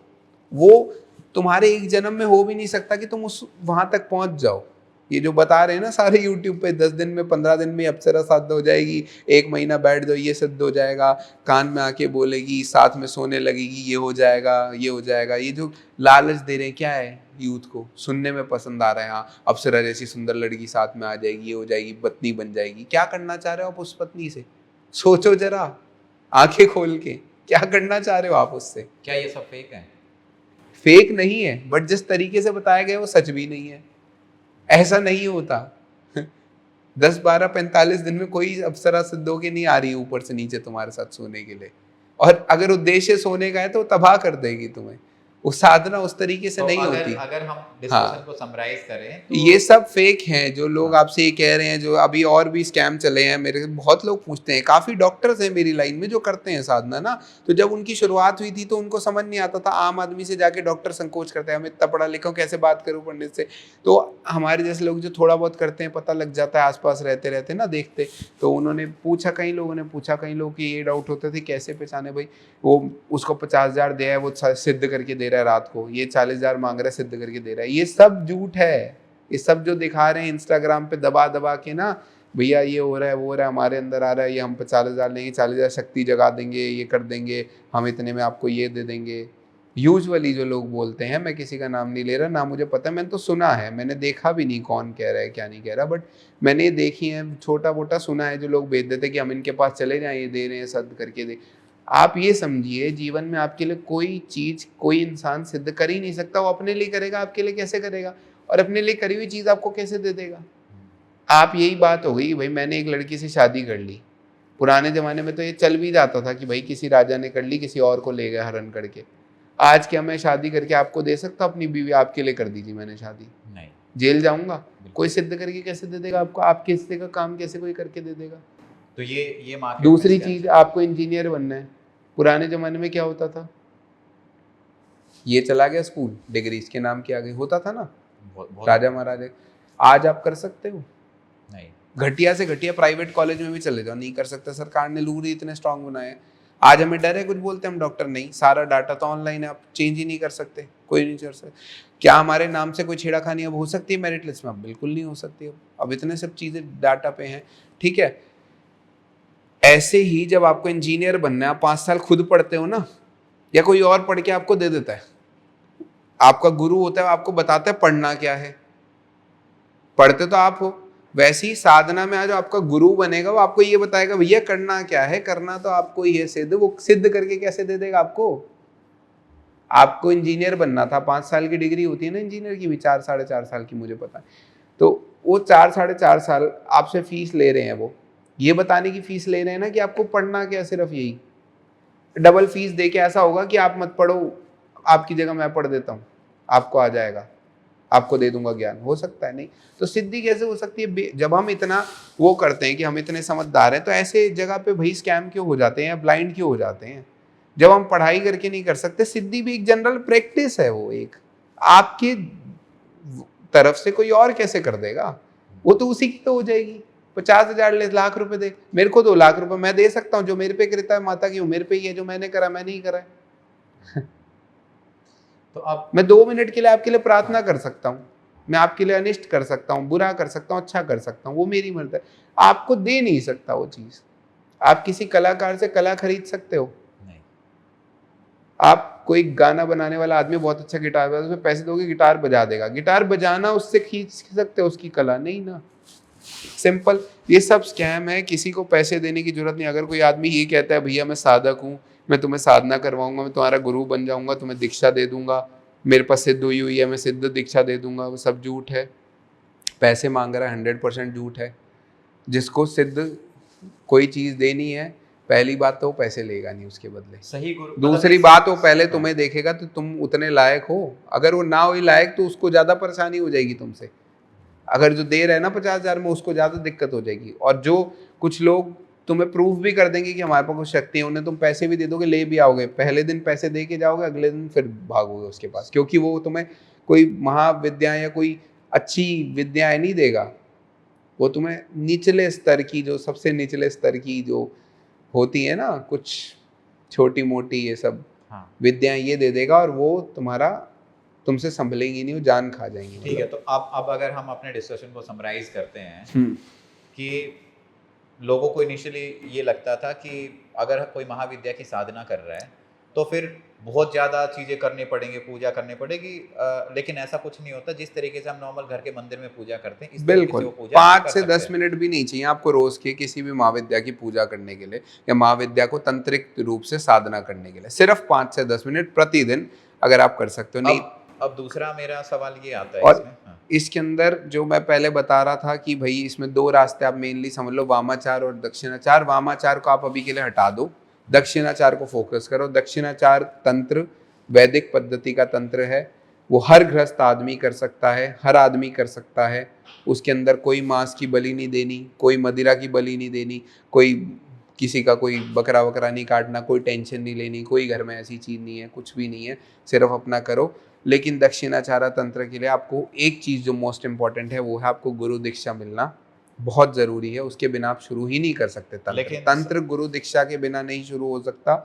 वो तुम्हारे एक जन्म में हो भी नहीं सकता कि तुम उस वहां तक पहुंच जाओ। ये जो बता रहे हैं ना सारे यूट्यूब पे 10 दिन में 15 दिन में अप्सरा साध हो जाएगी, 1 महीना बैठ दो ये सिद्ध हो जाएगा, कान में आके बोलेगी, साथ में सोने लगेगी, ये हो जाएगा ये हो जाएगा, ये जो लालच दे रहे हैं क्या है यूथ को, सुनने में पसंद आ रहा है। हाँ अप्सरा जैसी सुंदर लड़की साथ में आ जाएगी, ये हो जाएगी, पत्नी बन जाएगी। क्या करना चाह रहे हो आप उस पत्नी से? सोचो जरा आंखें खोल के, क्या करना चाह रहे हो आप उससे? क्या ये सब फेक है? फेक नहीं है, बट जिस तरीके से बताया गया वो सच भी नहीं है। ऐसा नहीं होता 10 12 45 दिन में कोई अप्सरा सिद्ध होके नहीं आ रही ऊपर से नीचे तुम्हारे साथ सोने के लिए। और अगर उद्देश्य सोने का है तो तबाह कर देगी तुम्हें। वो साधना उस तरीके से तो नहीं अगर होती। अगर हम डिस्कशन हाँ को समराइज करें तो ये सब फेक हैं जो लोग हाँ। आपसे ये कह रहे हैं। जो अभी और भी स्कैम चले हैं, मेरे बहुत लोग पूछते हैं, काफ़ी डॉक्टर्स हैं मेरी लाइन में जो करते हैं साधना ना। तो जब उनकी शुरुआत हुई थी तो उनको समझ नहीं आता था, आम आदमी से जाके डॉक्टर संकोच करते हैं, हमें इतना पढ़ा लिखा हूं, कैसे बात करूं पंडित से। तो हमारे जैसे लोग जो थोड़ा बहुत करते हैं, पता लग जाता है आसपास रहते रहते ना देखते। तो उन्होंने पूछा, कई लोगों ने पूछा, कई लोग कि ये डाउट होते थे कैसे पहचाने भाई, वो उसको 50,000 दिया है वो सिद्ध करके दे रहा है रात को, ये 40,000 मांग रहा है सिद्ध करके दे रहा है। ये सब झूठ है। ये सब जो दिखा रहे हैं इंस्टाग्राम पे दबा दबा के ना, भैया ये हो रहा है वो हो रहा है, हमारे अंदर आ रहा है, ये हम 40,000 लेंगे, 40,000 शक्ति जगा देंगे, ये कर देंगे, हम इतने में आपको ये दे देंगे। यूजुअली जो लोग बोलते हैं, मैं किसी का नाम नहीं ले रहा, ना मुझे पता, मैंने तो सुना है, मैंने देखा भी नहीं कौन कह रहा है क्या नहीं कह रहा, बट मैंने देखी है, छोटा मोटा सुना है जो लोग बेच देते कि हम इनके पास चले जाएं, ये दे रहे हैं सिद्ध करके दे। आप ये समझिए जीवन में आपके लिए कोई चीज़ कोई इंसान सिद्ध कर ही नहीं सकता। वो अपने लिए करेगा, आपके लिए कैसे करेगा? और अपने लिए करी हुई चीज़ आपको कैसे दे देगा? आप यही बात हो गई भाई, मैंने एक लड़की से शादी कर ली। पुराने ज़माने में तो ये चल भी जाता था कि भाई किसी राजा ने कर ली, किसी और को ले गया हरण करके। आज क्या मैं शादी करके आपको दे सकता अपनी बीवी? आपके लिए कर दीजिए मैंने शादी, नहीं, जेल जाऊंगा? कोई सिद्ध करके कैसे दे देगा आपको? आपके हिस्से का काम कैसे कोई करके दे देगा? तो ये मार्केट दूसरी में चीज़, आपको इंजीनियर बनना है। पुराने ज़माने में क्या होता था? ये चला गया स्कूल, डिग्री इसके नाम की आ गई, होता था ना राजा महाराजा। आज आप कर सकते हो? नहीं। घटिया से घटिया प्राइवेट कॉलेज में भी चले जाओ, नहीं कर सकते। सरकार ने रूल ही इतने स्ट्रांग बनाए हैं। आज हमें डर है कुछ बोलते, हम डॉक्टर नहीं, सारा डाटा तो ऑनलाइन है, आप चेंज ही नहीं कर सकते, कोई नहीं कर सकता। क्या हमारे नाम से कोई छेड़खानी अब हो सकती है मेरिट लिस्ट में? अब बिल्कुल नहीं हो सकती। अब इतने सब चीज़ें डाटा पे हैं, ठीक है। ऐसे ही जब आपको इंजीनियर बनना है, आप 5 साल खुद पढ़ते हो ना, या कोई और पढ़ के आपको दे देता है? आपका गुरु होता है, आपको बताता है पढ़ना क्या है, पढ़ते तो आप हो। वैसे ही साधना में आज आपका गुरु बनेगा, वो आपको ये बताएगा भैया करना क्या है, करना तो आपको ही है सिद्ध। वो सिद्ध करके कैसे दे देगा आपको? आपको इंजीनियर बनना था, 5 साल की डिग्री होती है ना इंजीनियर की भी, 4 साढ़े 4 साल की मुझे पता है। तो वो 4 साढ़े 4 साल आपसे फीस ले रहे हैं, वो ये बताने की फीस ले रहे हैं ना कि आपको पढ़ना क्या, सिर्फ यही। डबल फीस दे के ऐसा होगा कि आप मत पढ़ो, आपकी जगह मैं पढ़ देता हूँ, आपको आ जाएगा, आपको दे दूंगा ज्ञान। हो सकता है? नहीं। तो सिद्धि कैसे हो सकती है? जब हम इतना वो करते हैं कि हम इतने समझदार हैं, तो ऐसे जगह पे भाई स्कैम क्यों हो जाते हैं या ब्लाइंड क्यों हो जाते हैं? जब हम पढ़ाई करके नहीं कर सकते, सिद्धि भी एक जनरल प्रैक्टिस है, वो एक आपकी तरफ से कोई और कैसे कर देगा? वो तो उसी की तो हो जाएगी। 50,000 ले, लाख रुपए दे, मेरे को 2 लाख रुपए मैं दे सकता हूँ, जो मेरे पे कृपा है माता की वो मेरे पे ही है, जो मैंने करा मैं नहीं करा है। तो अब मैं 2 मिनट के लिए आपके लिए प्रार्थना कर सकता हूँ, मैं आपके लिए अनिष्ट कर सकता हूँ, बुरा कर सकता हूँ, अच्छा कर सकता हूँ, वो मेरी मर्जी है। आपको दे नहीं सकता वो चीज। आप किसी कलाकार से कला खरीद सकते हो? नहीं। आप कोई गाना बनाने वाला आदमी बहुत अच्छा गिटार बजा, उसमें पैसे दोगे गिटार बजा देगा, गिटार बजाना उससे खींच सकते हो उसकी कला? नहीं ना। सिंपल। ये सब स्कैम है, किसी को पैसे देने की जरूरत नहीं। अगर कोई आदमी ये कहता है भैया मैं साधक हूँ, मैं तुम्हें साधना करवाऊंगा, मैं तुम्हारा गुरु बन जाऊंगा, तुम्हें दीक्षा दे दूंगा, मेरे पास सिद्ध हुई है, मैं सिद्ध दीक्षा दे दूंगा, वो सब झूठ है। पैसे मांग रहा है 100% झूठ है। जिसको सिद्ध कोई चीज़ देनी है, पहली बात तो वो पैसे लेगा नहीं उसके बदले। सही गुरु। दूसरी बात, वो पहले तुम्हें देखेगा तो तुम उतने लायक हो। अगर वो ना हो लायक तो उसको ज़्यादा परेशानी हो जाएगी तुमसे। अगर जो दे रहा है ना 50,000 में, उसको ज़्यादा दिक्कत हो जाएगी। और जो कुछ लोग तुम्हें प्रूफ भी कर देंगे कि हमारे पास कुछ शक्ति है, उन्हें तुम पैसे भी दे दोगे, ले भी आओगे, पहले दिन पैसे दे के जाओगे, अगले दिन फिर भागोगे उसके पास, क्योंकि वो तुम्हें कोई महाविद्या या कोई अच्छी विद्याएं नहीं देगा, वो तुम्हें निचले स्तर की, जो सबसे निचले स्तर की जो होती है ना कुछ छोटी मोटी ये सब विद्याएं ये दे देगा, और वो तुम्हारा तुमसे संभलेंगी नहीं, वो जान खा जाएंगी। ठीक है, तो अब अगर हम अपने डिस्कशन को समराइज करते हैं कि लोगों को इनिशियली ये लगता था कि अगर कोई महाविद्या की साधना कर रहा है तो फिर बहुत ज़्यादा चीज़ें करनी पड़ेंगी, पूजा करनी पड़ेगी, लेकिन ऐसा कुछ नहीं होता। जिस तरीके से हम नॉर्मल घर के मंदिर में पूजा करते हैं, इस बिल्कुल 5 से 10 मिनट भी नहीं चाहिए आपको रोज के किसी भी महाविद्या की पूजा करने के लिए या महाविद्या को तंत्रिक रूप से साधना करने के लिए, सिर्फ 5 से 10 मिनट प्रतिदिन अगर आप कर सकते हो। नहीं, अब दूसरा मेरा सवाल ये आता है और इसमें, इसके अंदर जो मैं पहले बता रहा था कि भाई इसमें 2 रास्ते आप मेनली समझ लो, वामाचार और दक्षिणाचार। वामाचार को आप अभी के लिए हटा दो, दक्षिणाचार को फोकस करो। दक्षिणाचार तंत्र वैदिक पद्धति का तंत्र है, वो हर गृहस्थ आदमी कर सकता है, हर आदमी कर सकता है। उसके अंदर कोई मांस की बलि नहीं देनी, कोई मदिरा की बलि नहीं देनी, कोई किसी का कोई बकरा वकरा नहीं काटना, कोई टेंशन नहीं लेनी, कोई घर में ऐसी चीज़ नहीं है, कुछ भी नहीं है, सिर्फ अपना करो। लेकिन दक्षिणाचार तंत्र के लिए आपको एक चीज़ जो मोस्ट इम्पॉर्टेंट है वो है आपको गुरु दीक्षा मिलना बहुत ज़रूरी है, उसके बिना आप शुरू ही नहीं कर सकते तंत्र। तंत्र गुरु दीक्षा के बिना नहीं शुरू हो सकता,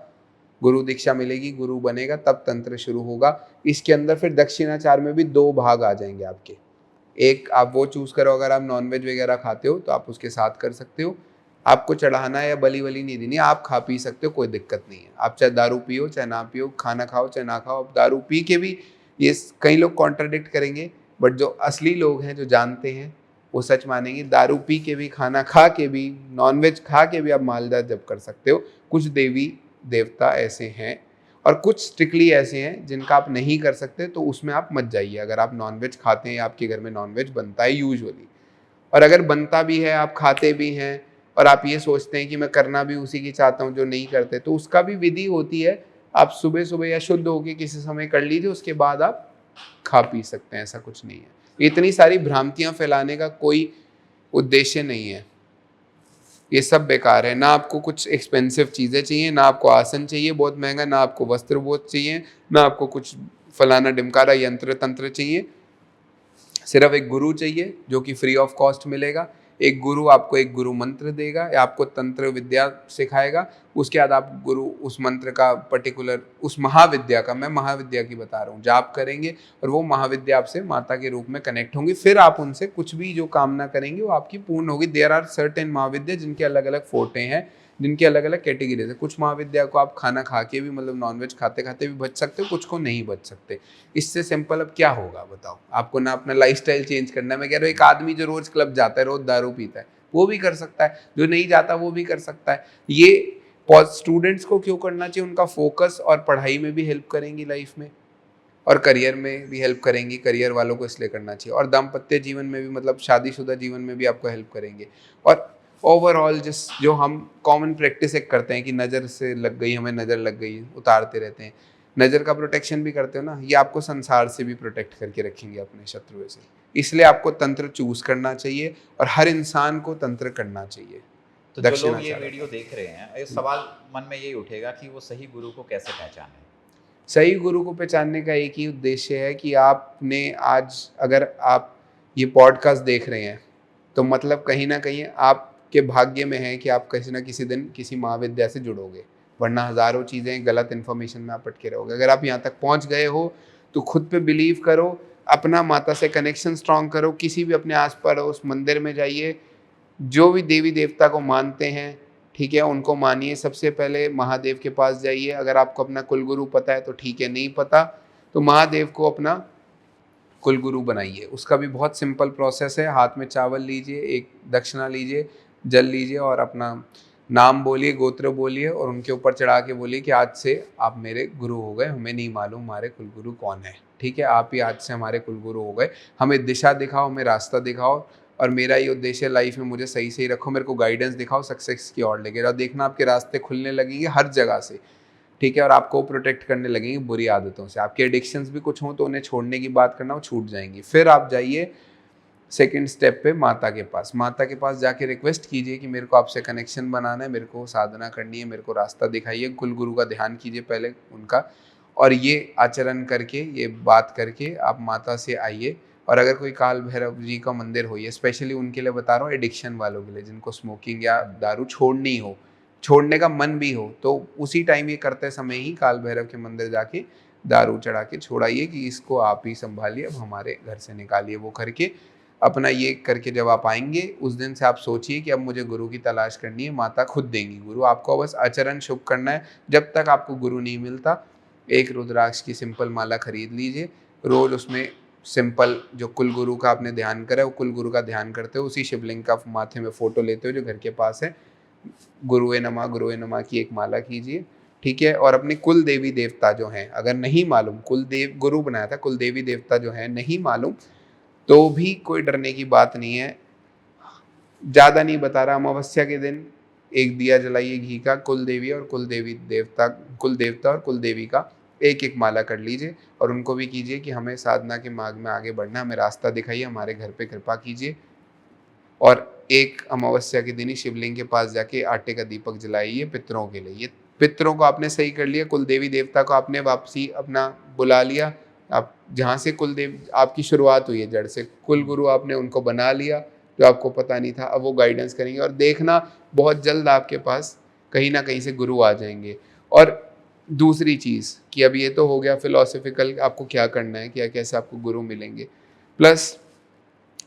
गुरु दीक्षा मिलेगी, गुरु बनेगा तब तंत्र शुरू होगा। इसके अंदर फिर दक्षिणाचार में भी 2 भाग आ जाएंगे आपके। एक आप वो चूज़ करो, अगर आप नॉनवेज वगैरह खाते हो तो आप उसके साथ कर सकते हो, आपको चढ़ाना या बलि वली नहीं देनी, आप खा पी सकते हो, कोई दिक्कत नहीं है। आप चाहे दारू पियो चाहे ना पियो, खाना खाओ चाहे ना खाओ, आप दारू पी के भी, ये कई लोग कॉन्ट्राडिक्ट करेंगे बट जो असली लोग हैं जो जानते हैं वो सच मानेंगे, दारू पी के भी, खाना खा के भी, नॉनवेज खा के भी आप मालदा जप कर सकते हो। कुछ देवी देवता ऐसे हैं और कुछ स्ट्रिक्टली ऐसे हैं जिनका आप नहीं कर सकते, तो उसमें आप मत जाइए। अगर आप नॉनवेज खाते हैं, आपके घर में नॉनवेज बनता है यूजुअली, और अगर बनता भी है, आप खाते भी हैं और आप ये सोचते हैं कि मैं करना भी उसी की चाहता हूँ जो नहीं करते, तो उसका भी विधि होती है। आप सुबह सुबह या शुद्ध होके किसी समय कर लीजिए, उसके बाद आप खा पी सकते हैं, ऐसा कुछ नहीं है। इतनी सारी भ्रांतियां फैलाने का कोई उद्देश्य नहीं है, ये सब बेकार है। ना आपको कुछ एक्सपेंसिव चीज़ें चाहिए, ना आपको आसन चाहिए बहुत महंगा, ना आपको वस्त्र बहुत चाहिए, ना आपको कुछ फलाना डिमकारा यंत्र तंत्र चाहिए। सिर्फ एक गुरु चाहिए जो कि फ्री ऑफ कॉस्ट मिलेगा। एक गुरु आपको एक गुरु मंत्र देगा या आपको तंत्र विद्या सिखाएगा, उसके बाद आप गुरु उस मंत्र का पर्टिकुलर, उस महाविद्या का, मैं महाविद्या की बता रहा हूँ, जाप करेंगे और वो महाविद्या आपसे माता के रूप में कनेक्ट होंगी। फिर आप उनसे कुछ भी जो कामना करेंगे वो आपकी पूर्ण होगी। देयर आर सर्टेन महाविद्या जिनके अलग अलग फोटे हैं, जिनकी अलग अलग कैटेगरीज है। कुछ महाविद्या को आप खाना खा के भी, मतलब नॉनवेज खाते खाते भी बच सकते हो, कुछ को नहीं बच सकते। इससे सिंपल अब क्या होगा बताओ? आपको ना अपना लाइफस्टाइल चेंज करना है। मैं कह रहा हूँ एक आदमी जो रोज क्लब जाता है, रोज दारू पीता है, वो भी कर सकता है, जो नहीं जाता वो भी कर सकता है। ये स्टूडेंट्स को क्यों करना चाहिए? उनका फोकस और पढ़ाई में भी हेल्प करेंगी लाइफ में, और करियर में भी हेल्प करेंगी। करियर वालों को इसलिए करना चाहिए, और दाम्पत्य जीवन में भी, मतलब शादीशुदा जीवन में भी आपको हेल्प करेंगे। और ओवरऑल जो हम कॉमन प्रैक्टिस एक करते हैं कि नज़र से लग गई, हमें नज़र लग गई, उतारते रहते हैं, नज़र का प्रोटेक्शन भी करते हो ना, ये आपको संसार से भी प्रोटेक्ट करके रखेंगे अपने शत्रुओं से। इसलिए आपको तंत्र चूज करना चाहिए और हर इंसान को तंत्र करना चाहिए। तो जो लोग ये वीडियो देख रहे हैं, एक सवाल मन में यही उठेगा कि वो सही गुरु को कैसे पहचाने? सही गुरु को पहचानने का एक ही उद्देश्य है कि आपने आज, अगर आप ये पॉडकास्ट देख रहे हैं तो मतलब कहीं ना कहीं आपके भाग्य में है कि आप किसी ना किसी दिन किसी महाविद्या से जुड़ोगे, वरना हज़ारों चीज़ें गलत इन्फॉर्मेशन में आप अटके रहोगे। अगर आप यहाँ तक पहुँच गए हो तो खुद पे बिलीव करो, अपना माता से कनेक्शन स्ट्रॉन्ग करो, किसी भी अपने आस पास मंदिर में जाइए, जो भी देवी देवता को मानते हैं, ठीक है, उनको मानिए। सबसे पहले महादेव के पास जाइए। अगर आपको अपना कुलगुरु पता है तो ठीक है, नहीं पता तो महादेव को अपना कुलगुरु बनाइए। उसका भी बहुत सिंपल प्रोसेस है। हाथ में चावल लीजिए, एक दक्षिणा लीजिए, जल लीजिए और अपना नाम बोलिए, गोत्र बोलिए और उनके ऊपर चढ़ा के बोलिए कि आज से आप मेरे गुरु हो गए, हमें नहीं मालूम हमारे कुलगुरु कौन है, ठीक है, आप ही आज से हमारे कुलगुरु हो गए, हमें दिशा दिखाओ, हमें रास्ता दिखाओ, और मेरा ये उद्देश्य लाइफ में, मुझे सही सही रखो, मेरे को गाइडेंस दिखाओ, सक्सेस की ओर लेके जाओ। देखना आपके रास्ते खुलने लगेंगे हर जगह से, ठीक है, और आपको प्रोटेक्ट करने लगेंगे बुरी आदतों से। आपके एडिक्शंस भी कुछ हों तो उन्हें छोड़ने की बात करना, वो छूट जाएंगी। फिर आप जाइए सेकंड स्टेप पे माता के पास जाके रिक्वेस्ट कीजिए कि मेरे को आपसे कनेक्शन बनाना है, मेरे को साधना करनी है, मेरे को रास्ता दिखाइए। कुल गुरु का ध्यान कीजिए पहले उनका, और ये आचरण करके, ये बात करके आप माता से आइए। और अगर कोई काल भैरव जी का मंदिर हो, ये स्पेशली उनके लिए बता रहा हूँ, एडिक्शन वालों के लिए, जिनको स्मोकिंग या दारू छोड़नी हो, छोड़ने का मन भी हो, तो उसी टाइम ये करते समय ही काल भैरव के मंदिर जाके दारू चढ़ा के छोड़ाइए कि इसको आप ही संभालिए, अब हमारे घर से निकालिए। वो करके अपना ये करके जब आप आएंगे, उस दिन से आप सोचिए कि अब मुझे गुरु की तलाश करनी है, माता खुद देंगी गुरु आपको, बस आचरण शुभ करना है। जब तक आपको गुरु नहीं मिलता, एक रुद्राक्ष की सिंपल माला खरीद लीजिए, रोज उसमें सिंपल जो कुल गुरु का आपने ध्यान करा है, वो कुल गुरु का ध्यान करते हो, उसी शिवलिंग का माथे में फोटो लेते हो जो घर के पास है, गुरुवे नमः की एक माला कीजिए, ठीक है। और अपने कुल देवी देवता जो हैं, अगर नहीं मालूम, कुल देव गुरु बनाया था, कुल देवी देवता जो हैं नहीं मालूम, तो भी कोई डरने की बात नहीं है। ज़्यादा नहीं बता रहा, अमावस्या के दिन एक दिया जलाइए घी का, कुल देवी और कुल देवता और कुल देवी का एक एक माला कर लीजिए, और उनको भी कीजिए कि हमें साधना के मार्ग में आगे बढ़ना, हमें रास्ता दिखाइए, हमारे घर पे कृपा कीजिए। और एक अमावस्या के दिन ही शिवलिंग के पास जाके आटे का दीपक जलाइए पितरों के लिए। ये पितरों को आपने सही कर लिया, कुल देवी देवता को आपने वापसी अपना बुला लिया, आप जहाँ से कुल देव आपकी शुरुआत हुई है जड़ से, कुल गुरु आपने उनको बना लिया जो आपको पता नहीं था, अब वो गाइडेंस करेंगे। और देखना बहुत जल्द आपके पास कहीं ना कहीं से गुरु आ जाएंगे। और दूसरी चीज़ कि अब ये तो हो गया फिलोसफिकल, आपको क्या करना है, क्या कैसे आपको गुरु मिलेंगे। प्लस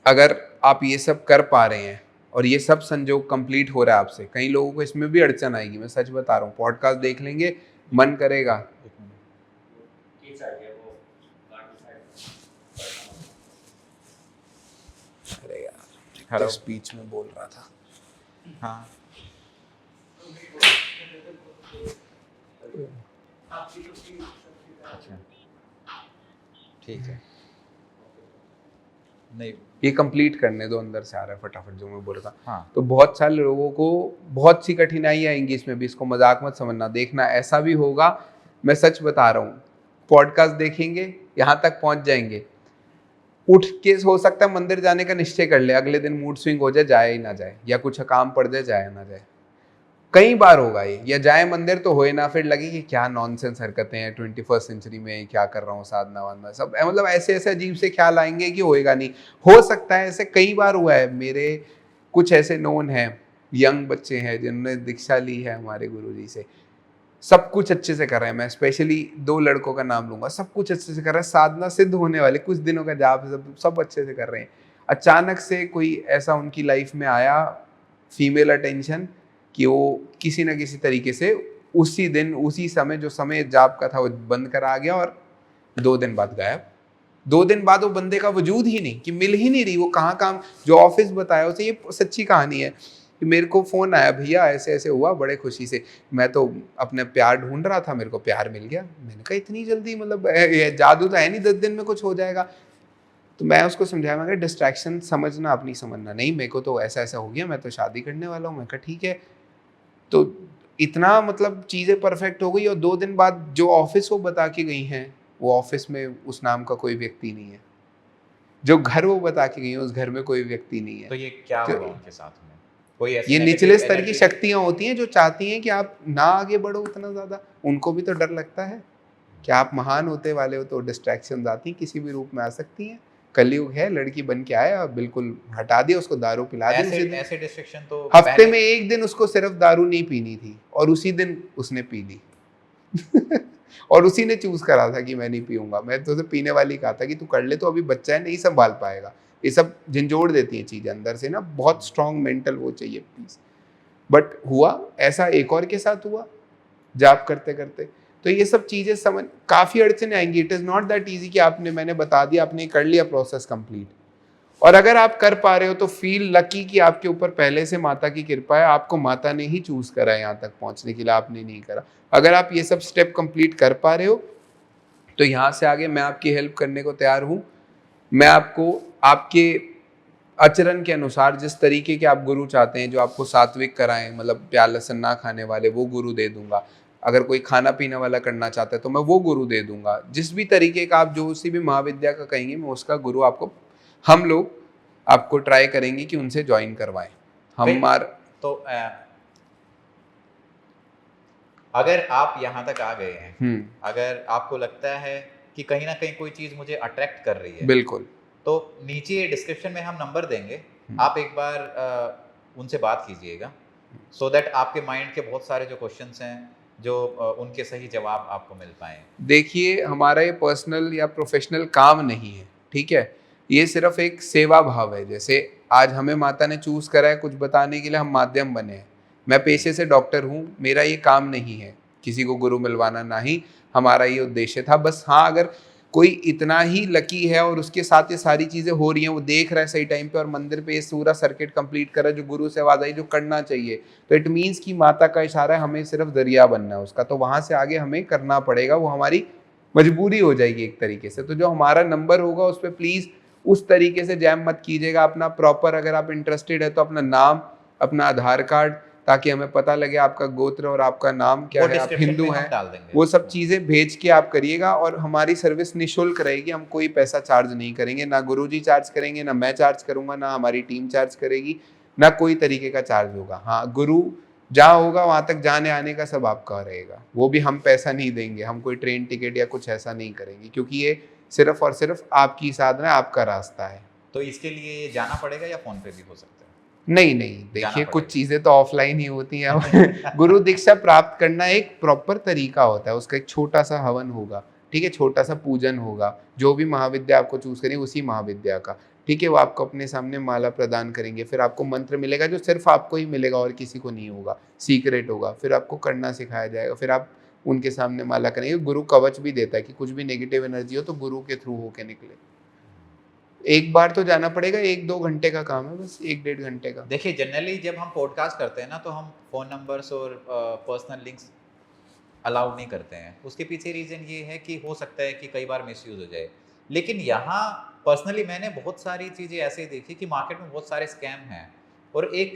अगर आप ये सब कर पा रहे हैं और ये सब संजोग कंप्लीट हो रहा है आपसे, कई लोगों को इसमें भी अड़चन आएगी, मैं सच बता रहा हूँ। पॉडकास्ट देख लेंगे, मन करेगा, अरे यार तो स्पीच में बोल रहा था। हाँ अच्छा ठीक है, नहीं ये कंप्लीट करने दो, अंदर से आ रहा है फटाफट जो मैं बोल रहा था। हाँ तो बहुत सारे लोगों को बहुत सी कठिनाई आएंगी इसमें भी, इसको मजाक मत समझना। देखना ऐसा भी होगा, मैं सच बता रहा हूँ, पॉडकास्ट देखेंगे, यहाँ तक पहुंच जाएंगे, उठ के हो सकता है मंदिर जाने का निश्चय कर ले, अगले दिन मूड स्विंग हो जाए ही ना जाए, या कुछ काम पड़ जाए ना जाए। कई बार होगा ये, या जाए मंदिर तो होए ना, फिर लगे कि क्या नॉनसेंस हरकतें हैं, 21st सेंचुरी में क्या कर रहा हूँ, साधना वाधना सब, मतलब ऐसे ऐसे अजीब से ख्याल आएंगे कि होएगा नहीं। हो सकता है, ऐसे कई बार हुआ है, मेरे कुछ ऐसे नोन हैं, यंग बच्चे हैं जिन्होंने दीक्षा ली है हमारे गुरुजी से, सब कुछ अच्छे से कर रहे हैं। मैं स्पेशली 2 लड़कों का नाम लूंगा, सब कुछ अच्छे से कर रहे हैं, साधना सिद्ध होने वाले, कुछ दिनों का जाप, सब अच्छे से कर रहे हैं। अचानक से कोई ऐसा उनकी लाइफ में आया, फीमेल अटेंशन, कि वो किसी न किसी तरीके से उसी दिन उसी समय, जो समय जाप का था, वो बंद करा गया, और 2 दिन बाद गायब। 2 दिन बाद वो बंदे का वजूद ही नहीं, कि मिल ही नहीं रही, वो कहाँ काम, जो ऑफिस बताया उसे, ये सच्ची कहानी है कि मेरे को फोन आया, भैया ऐसे ऐसे हुआ, बड़े खुशी से, मैं तो अपने प्यार ढूंढ रहा था, मेरे को प्यार मिल गया। मैंने कहा इतनी जल्दी, मतलब जादू तो है नहीं 10 दिन में कुछ हो जाएगा। तो मैं उसको समझाया, मैं कहा डिस्ट्रैक्शन समझना, अपनी समझना नहीं, मेरे को तो ऐसा ऐसा हो गया, मैं तो शादी करने वाला हूँ। मैं कहा ठीक है। तो इतना मतलब चीज़ें परफेक्ट हो गई, और 2 दिन बाद जो ऑफिस वो बता के गई हैं, वो ऑफिस में उस नाम का कोई व्यक्ति नहीं है। जो घर वो बता के गई है, उस घर में कोई व्यक्ति नहीं है। तो ये क्या होगा उनके साथ में? कोई ऐसी ये negative निचले स्तर की energy- शक्तियां होती हैं जो चाहती हैं कि आप ना आगे बढ़ो उतना ज़्यादा। उनको भी तो डर लगता है कि आप महान होते वाले हो, तो डिस्ट्रैक्शन आती हैं, किसी भी रूप में आ सकती हैं। कलयुग है, लड़की बन के आया, बिल्कुल हटा दिया उसको, दारू पिला दी उसी दिन। ऐसे डिस्ट्रैक्शन तो हफ्ते में एक दिन उसको सिर्फ दारू नहीं पीनी थी, और उसी दिन उसने पी ली और उसी ने चूज करा था कि मैं नहीं पीऊंगा। मैं तो उसे पीने वाली कहा था कि तू कर ले, तो अभी बच्चा है, नहीं संभाल पाएगा। ये सब झंझोड़ देती हैं चीजें अंदर से ना, बहुत स्ट्रांग मेंटल वो चाहिए पीस। बट हुआ ऐसा, एक और के साथ हुआ जाप करते करते। तो ये सब चीजें समझ, काफी अड़चने आएंगी। It is not that easy कि आपने, मैंने बता दिया, आपने कर लिया प्रोसेस कंप्लीट। और अगर आप कर पा रहे हो तो फील लकी कि आपके ऊपर पहले से माता की कृपा है, आपको माता ने ही चूज करा है यहाँ तक पहुंचने के लिए, आपने नहीं करा। अगर आप ये सब स्टेप कंप्लीट कर पा रहे हो, तो यहाँ से आगे मैं आपकी हेल्प करने को तैयार हूँ। मैं आपको आपके आचरण के अनुसार, जिस तरीके के आप गुरु चाहते हैं, जो आपको सात्विक कराएं, मतलब प्याज लहसुन ना खाने वाले, वो गुरु दे दूंगा। अगर कोई खाना पीने वाला करना चाहता है तो मैं वो गुरु दे दूंगा। जिस भी तरीके का आप जो उसी भी महाविद्या का कहेंगे, मैं उसका गुरु आपको, हम लोग आपको ट्राई करेंगे कि उनसे ज्वाइन करवाएं। तो अगर आप यहाँ तक आ गए हैं, अगर आपको लगता है कि कहीं ना कहीं कोई चीज़ मुझे अट्रैक्ट कर रही है, बिल्कुल, तो नीचे डिस्क्रिप्शन में हम नंबर देंगे, आप एक बार उनसे बात कीजिएगा, सो दैट आपके माइंड के बहुत सारे जो क्वेश्चंस हैं, जो उनके सही जवाब आपको मिल पाए। देखिए, हमारा ये पर्सनल या प्रोफेशनल काम नहीं है, ठीक है, ये सिर्फ एक सेवा भाव है। जैसे आज हमें माता ने चूज करा है कुछ बताने के लिए, हम माध्यम बने हैं। मैं पेशे से डॉक्टर हूँ, मेरा ये काम नहीं है किसी को गुरु मिलवाना, ना ही हमारा ये उद्देश्य था। बस हाँ, अगर कोई इतना ही लकी है और उसके साथ ये सारी चीज़ें हो रही हैं, वो देख रहा है सही टाइम पे और मंदिर पे ये पूरा सर्किट कंप्लीट कर रहा है, जो गुरु से आवाज़ आई जो करना चाहिए, तो इट मीन्स कि माता का इशारा है, हमें सिर्फ दरिया बनना है उसका, तो वहाँ से आगे हमें करना पड़ेगा, वो हमारी मजबूरी हो जाएगी एक तरीके से। तो जो हमारा नंबर होगा उस पर प्लीज़ उस तरीके से जैम मत कीजिएगा। अपना प्रॉपर, अगर आप इंटरेस्टेड है तो अपना नाम, अपना आधार कार्ड, ताकि हमें पता लगे आपका गोत्र और आपका नाम क्या है, आप हिंदू हैं, वो सब चीज़ें भेज के आप करिएगा। और हमारी सर्विस निःशुल्क रहेगी, हम कोई पैसा चार्ज नहीं करेंगे, ना गुरुजी चार्ज करेंगे, ना मैं चार्ज करूँगा, ना हमारी टीम चार्ज करेगी, ना कोई तरीके का चार्ज होगा। हाँ, गुरु जहाँ होगा वहाँ तक जाने आने का सब आपका रहेगा, वो भी हम पैसा नहीं देंगे, हम कोई ट्रेन टिकट या कुछ ऐसा नहीं करेंगे, क्योंकि ये सिर्फ और सिर्फ आपकी साधना है, आपका रास्ता है। तो इसके लिए जाना पड़ेगा या फोन पे भी हो सकता है? नहीं, देखिए कुछ चीज़ें तो ऑफलाइन ही होती हैं। गुरु दीक्षा प्राप्त करना एक प्रॉपर तरीका होता है, उसका एक छोटा सा हवन होगा, ठीक है, छोटा सा पूजन होगा, जो भी महाविद्या आपको चूज करें उसी महाविद्या का, ठीक है, वो आपको अपने सामने माला प्रदान करेंगे, फिर आपको मंत्र मिलेगा जो सिर्फ आपको ही मिलेगा और किसी को नहीं होगा, सीक्रेट होगा, फिर आपको करना सिखाया जाएगा, फिर आप उनके सामने माला करेंगे। गुरु कवच भी देता है कि कुछ भी नेगेटिव एनर्जी हो तो गुरु के थ्रू होके निकले। एक बार तो जाना पड़ेगा, 1-2 घंटे का काम है, बस 1-1.5 घंटे का। देखिए, जनरली जब हम पॉडकास्ट करते हैं ना, तो हम फ़ोन नंबर्स और पर्सनल लिंक्स अलाउड नहीं करते हैं। उसके पीछे रीज़न ये है कि हो सकता है कि कई बार मिसयूज़ हो जाए। लेकिन यहाँ पर्सनली मैंने बहुत सारी चीज़ें ऐसे देखी कि मार्केट में बहुत सारे स्कैम हैं और एक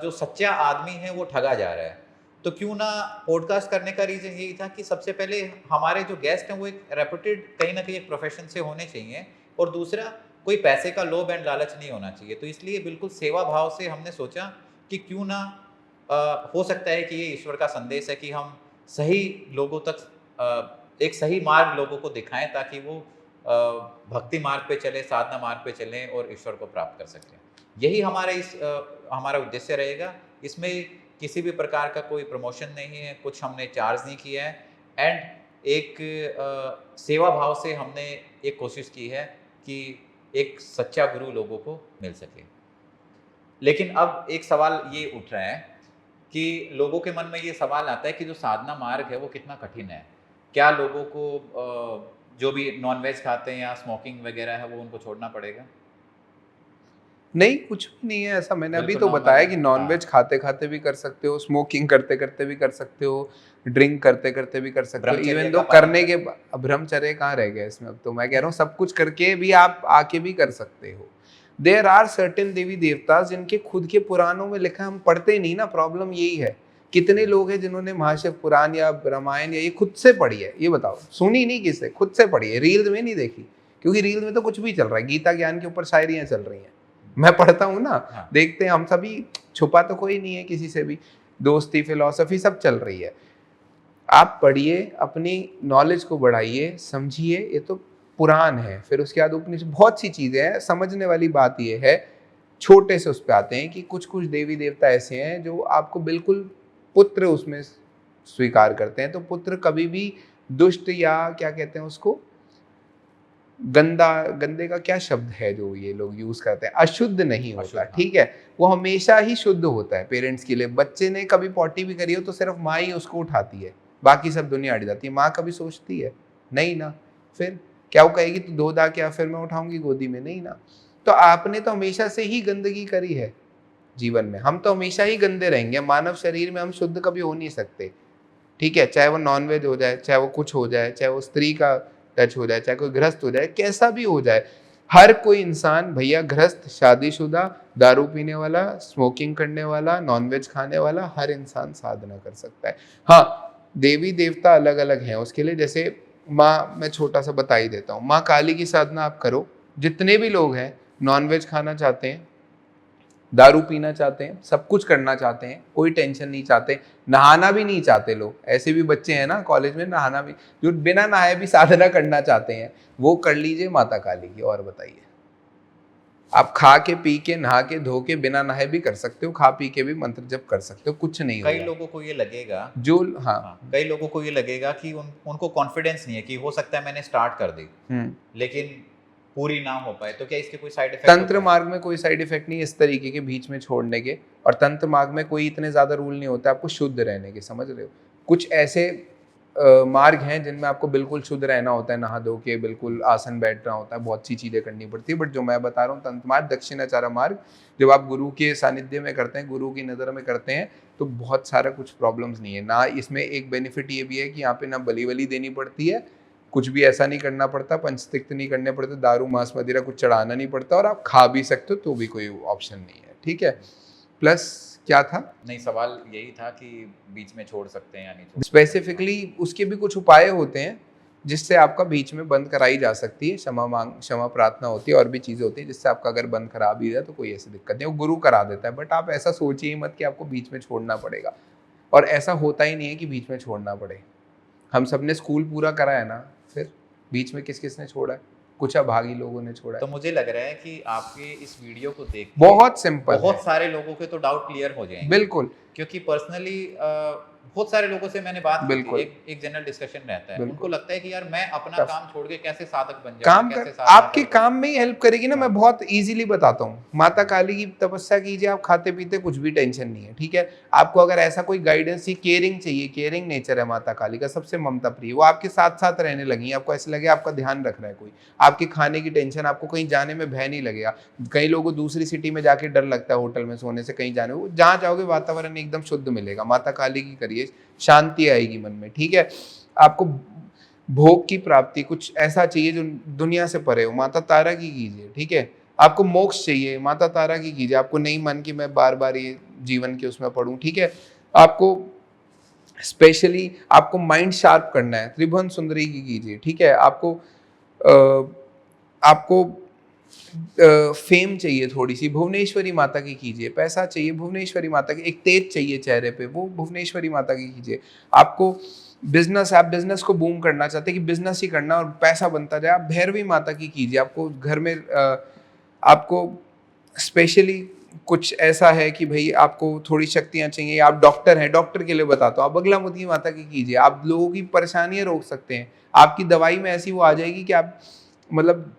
जो सच्चा आदमी है वो ठगा जा रहा है। तो क्यों ना पॉडकास्ट करने का रीज़न यही था कि सबसे पहले हमारे जो गेस्ट हैं वो एक रेपुटेड कहीं ना कहीं एक प्रोफेशन से होने चाहिए, और दूसरा कोई पैसे का लोभ एंड लालच नहीं होना चाहिए। तो इसलिए बिल्कुल सेवा भाव से हमने सोचा कि क्यों ना हो सकता है कि ये ईश्वर का संदेश है कि हम सही लोगों तक एक सही मार्ग लोगों को दिखाएं, ताकि वो भक्ति मार्ग पे चले, साधना मार्ग पे चलें और ईश्वर को प्राप्त कर सकें। यही हमारा उद्देश्य रहेगा। इसमें किसी भी प्रकार का कोई प्रमोशन नहीं है, कुछ हमने चार्ज नहीं किया है, एंड एक सेवा भाव से हमने एक कोशिश की है कि एक सच्चा गुरु लोगों को मिल सके। लेकिन अब एक सवाल ये उठ रहा है कि लोगों के मन में ये सवाल आता है कि जो साधना मार्ग है वो कितना कठिन है। क्या लोगों को जो भी नॉनवेज खाते हैं या स्मोकिंग वगैरह है वो उनको छोड़ना पड़ेगा? नहीं, कुछ भी नहीं है ऐसा। मैंने अभी तो बताया कि नॉनवेज खाते खाते भी कर सकते हो, स्मोकिंग करते करते भी कर सकते हो, ड्रिंक करते करते भी कर सकते हो, इवन दो करने के ब्रह्मचर्य कहाँ रह गया इसमें। अब तो मैं कह रहा हूँ सब कुछ करके भी आप आके भी कर सकते हो। देयर आर सर्टेन देवी देवता जिनके खुद के पुराणों में लिखा है, हम पढ़ते नहीं ना, प्रॉब्लम यही है। कितने लोग हैं जिन्होंने महाशिव पुराण या रामायण या ये खुद से पढ़ी है, ये बताओ, सुनी नहीं किससे, खुद से पढ़ी है, रील्स में नहीं देखी, क्योंकि रील्स में तो कुछ भी चल रहा है, गीता ज्ञान के ऊपर शायरियाँ चल रही हैं, मैं पढ़ता हूँ ना। हाँ। देखते हैं हम सभी, छुपा तो कोई नहीं है किसी से भी, दोस्ती फिलॉसफी सब चल रही है। आप पढ़िए, अपनी नॉलेज को बढ़ाइए, समझिए, ये तो पुराण है। फिर उसके बाद उपनिषद, बहुत सी चीजें हैं। समझने वाली बात ये है, छोटे से उस पर आते हैं कि कुछ कुछ देवी देवता ऐसे हैं जो आपको बिल्कुल पुत्र उसमें स्वीकार करते हैं। तो पुत्र कभी भी दुष्ट या क्या कहते हैं उसको, गंदे का क्या शब्द है जो ये लोग यूज करते हैं, अशुद्ध नहीं होता, ठीक है, वो हमेशा ही शुद्ध होता है पेरेंट्स के लिए। बच्चे ने कभी पॉटी भी करी हो तो सिर्फ माँ ही उसको उठाती है, बाकी सब दुनिया हट जाती है। माँ कभी सोचती है नहीं ना, फिर क्या वो कहेगी तो धो धा क्या फिर मैं उठाऊंगी गोदी में, नहीं ना। तो आपने तो हमेशा से ही गंदगी करी है जीवन में, हम तो हमेशा ही गंदे रहेंगे। मानव शरीर में हम शुद्ध कभी हो नहीं सकते, ठीक है, चाहे वो नॉनवेज हो जाए, चाहे वो कुछ हो जाए, चाहे वो स्त्री का टच हो जाए, चाहे कोई गृहस्थ हो जाए, कैसा भी हो जाए, हर कोई इंसान भैया, गृहस्थ, शादीशुदा, दारू पीने वाला, स्मोकिंग करने वाला, नॉनवेज खाने वाला, हर इंसान साधना कर सकता है। हाँ, देवी देवता अलग अलग हैं उसके लिए। जैसे माँ, मैं छोटा सा बता ही देता हूँ, माँ काली की साधना आप करो, जितने भी लोग हैं नॉनवेज खाना चाहते हैं, दारू पीना चाहते हैं, सब कुछ करना चाहते हैं, कोई टेंशन नहीं चाहते, नहाना भी नहीं चाहते लोग। ऐसे भी बच्चे हैं ना कॉलेज में, नहाना भी, जो बिना नहाए भी साधना करना चाहते हैं, वो कर लीजिए माता काली की। और बताइए, आप खा के पी के नहा के धो के बिना नहाए भी कर सकते हो, खा पी के भी मंत्र जप कर सकते हो, कुछ नहीं कई होगा। लोगों को ये लगेगा जो हाँ, कई लोगों को ये लगेगा कि उनको कॉन्फिडेंस नहीं है कि हो सकता है मैंने स्टार्ट कर दी लेकिन पूरी ना हो पाए, तो क्या इसके कोई साइड इफेक्ट? तंत्र मार्ग में कोई साइड इफेक्ट नहीं है इस तरीके के बीच में छोड़ने के, और तंत्र मार्ग में कोई इतने ज्यादा रूल नहीं होता आपको शुद्ध रहने के, समझ रहे हो। कुछ ऐसे मार्ग हैं जिनमें आपको बिल्कुल शुद्ध रहना होता है, नहा धो के बिल्कुल आसन बैठना होता है, बहुत सी चीजें करनी पड़ती है। बट जो मैं बता रहा हूँ तंत्र मार्ग, दक्षिणाचार्य मार्ग, जब आप गुरु के सानिध्य में करते हैं, गुरु की नज़र में करते हैं, तो बहुत सारा कुछ प्रॉब्लम्स नहीं है ना। इसमें एक बेनिफिट ये भी है कि यहाँ पे ना बलि वली देनी पड़ती है, कुछ भी ऐसा नहीं करना पड़ता, पंचतिक्त नहीं करने पड़ते, दारू मांस मदिरा कुछ चढ़ाना नहीं पड़ता, और आप खा भी सकते हो तो भी कोई ऑप्शन नहीं है, ठीक है। प्लस क्या था? नहीं, सवाल यही था कि बीच में छोड़ सकते हैं या नहीं छोड़। स्पेसिफिकली उसके भी कुछ उपाय होते हैं जिससे आपका बीच में बंद कराई जा सकती है, क्षमा प्रार्थना होती है, और भी चीज़ें होती है जिससे आपका अगर बंद खराब भी जाए तो कोई ऐसी दिक्कत नहीं, वो गुरु करा देता है। बट आप ऐसा सोचिए मत कि आपको बीच में छोड़ना पड़ेगा, और ऐसा होता ही नहीं है कि बीच में छोड़ना पड़े। हम सब ने स्कूल पूरा करा है ना, फिर बीच में किस किस ने छोड़ा है? कुछ अभागी लोगों ने छोड़ा है। तो मुझे लग रहा है कि आपके इस वीडियो को देख के बहुत सिंपल, बहुत सारे लोगों के तो डाउट क्लियर हो जाएंगे। बिल्कुल, क्योंकि पर्सनली बहुत सारे लोगों से मैंने बात की बिल्कुल, थी, एक जनरल डिस्कशन रहता है, बिल्कुल। उनको लगता है कि यार मैं अपना टफ। काम छोड़ के कैसे साधक बन जाऊं, काम कैसे कर, साधना आपके करूं। काम में ही हेल्प करेगी ना। मैं हाँ। बहुत इजीली बताता हूँ, माता काली की तपस्या कीजिए, आप खाते पीते कुछ भी टेंशन नहीं है, ठीक है। आपको अगर ऐसा कोई गाइडेंस ही, केयरिंग चाहिए, केयरिंग नेचर है माता काली का, सबसे ममता प्रिय, वो आपके साथ साथ रहने लगी, आपको ऐसे लगे आपका ध्यान रख रहा है कोई, आपके खाने की टेंशन, आपको कहीं जाने में भय नहीं लगेगा। कई लोगों को दूसरी सिटी में जाके डर लगता है होटल में सोने से, कहीं जाने, वो जहाँ जाओगे वातावरण एकदम शुद्ध मिलेगा। माता काली की करिए, शांति आएगी मन में, ठीक है। आपको भोग की प्राप्ति, कुछ ऐसा चाहिए जो दुनिया से परे हो, माता तारा की कीजिए, ठीक है। आपको मोक्ष चाहिए, माता तारा की कीजिए। आपको नहीं मन कि मैं बार बार ये जीवन के उसमें पढ़ूं, ठीक है। आपको स्पेशली आपको माइंड शार्प करना है, त्रिभुवन सुंदरी की कीजिए, ठीक है। आपको फेम चाहिए थोड़ी सी, भुवनेश्वरी माता की कीजिए। पैसा चाहिए, भुवनेश्वरी माता की। एक तेज चाहिए चेहरे पे, वो भुवनेश्वरी माता की कीजिए। आपको बिजनेस, आप बिजनेस को बूम करना चाहते हैं कि बिजनेस ही करना और पैसा बनता जाए, आप भैरवी माता की कीजिए। आपको घर में आपको स्पेशली कुछ ऐसा है कि भाई आपको थोड़ी शक्तियाँ चाहिए, आप डॉक्टर हैं, डॉक्टर के लिए बताता हूँ, आप बगलामुखी माता की कीजिए। आप लोगों की परेशानियाँ रोक सकते हैं, आपकी दवाई में ऐसी वो आ जाएगी कि आप मतलब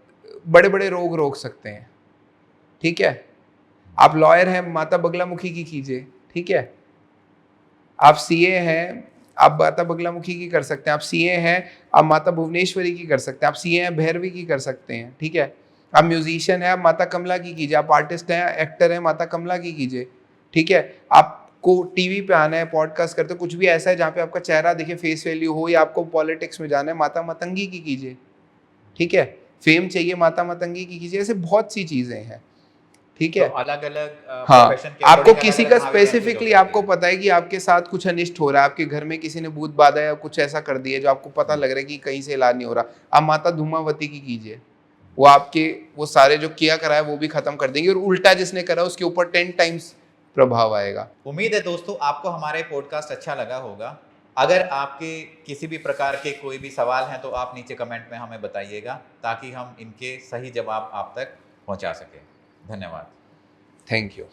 बड़े बड़े रोग रोक सकते हैं, ठीक है। आप लॉयर हैं, माता बगलामुखी की कीजिए, ठीक है। आप सीए हैं, आप माता बगलामुखी की कर सकते हैं। आप सीए हैं, आप माता भुवनेश्वरी की कर सकते हैं। आप सीए हैं, भैरवी की कर सकते हैं, ठीक है। आप म्यूजिशियन हैं, आप माता कमला की कीजिए। आप आर्टिस्ट हैं, एक्टर हैं, माता कमला की कीजिए, ठीक है। आपको टीवी पे आना है, पॉडकास्ट करते, कुछ भी ऐसा है जहाँ पे आपका चेहरा दिखे, फेस वैल्यू हो, या आपको पॉलिटिक्स में जाना है, माता मतंगी की कीजिए, ठीक है। फेम चाहिए, माता मतंगी की कीजिए। ऐसे बहुत सी चीजें हैं, ठीक है। तो अलग अलग हाँ, प्रोफेशन के आपको according किसी अलग-अलग का महाविद्याएं चीज़ हो स्पेसिफिकली सकती आपको है। पता है कि आपके साथ कुछ अनिष्ट हो रहा है, आपके घर में किसी ने भूत बाधा या कुछ ऐसा कर दिया जो आपको पता लग रहा है कि कहीं से इलाज नहीं हो रहा, आप माता धूमावती की कीजिए। वो आपके वो सारे जो किया करा है वो भी खत्म कर देंगे, और उल्टा जिसने करा उसके ऊपर 10 टाइम्स प्रभाव आएगा। उम्मीद है दोस्तों आपको हमारे पॉडकास्ट अच्छा लगा होगा। अगर आपके किसी भी प्रकार के कोई भी सवाल हैं तो आप नीचे कमेंट में हमें बताइएगा, ताकि हम इनके सही जवाब आप तक पहुंचा सकें। धन्यवाद। Thank you.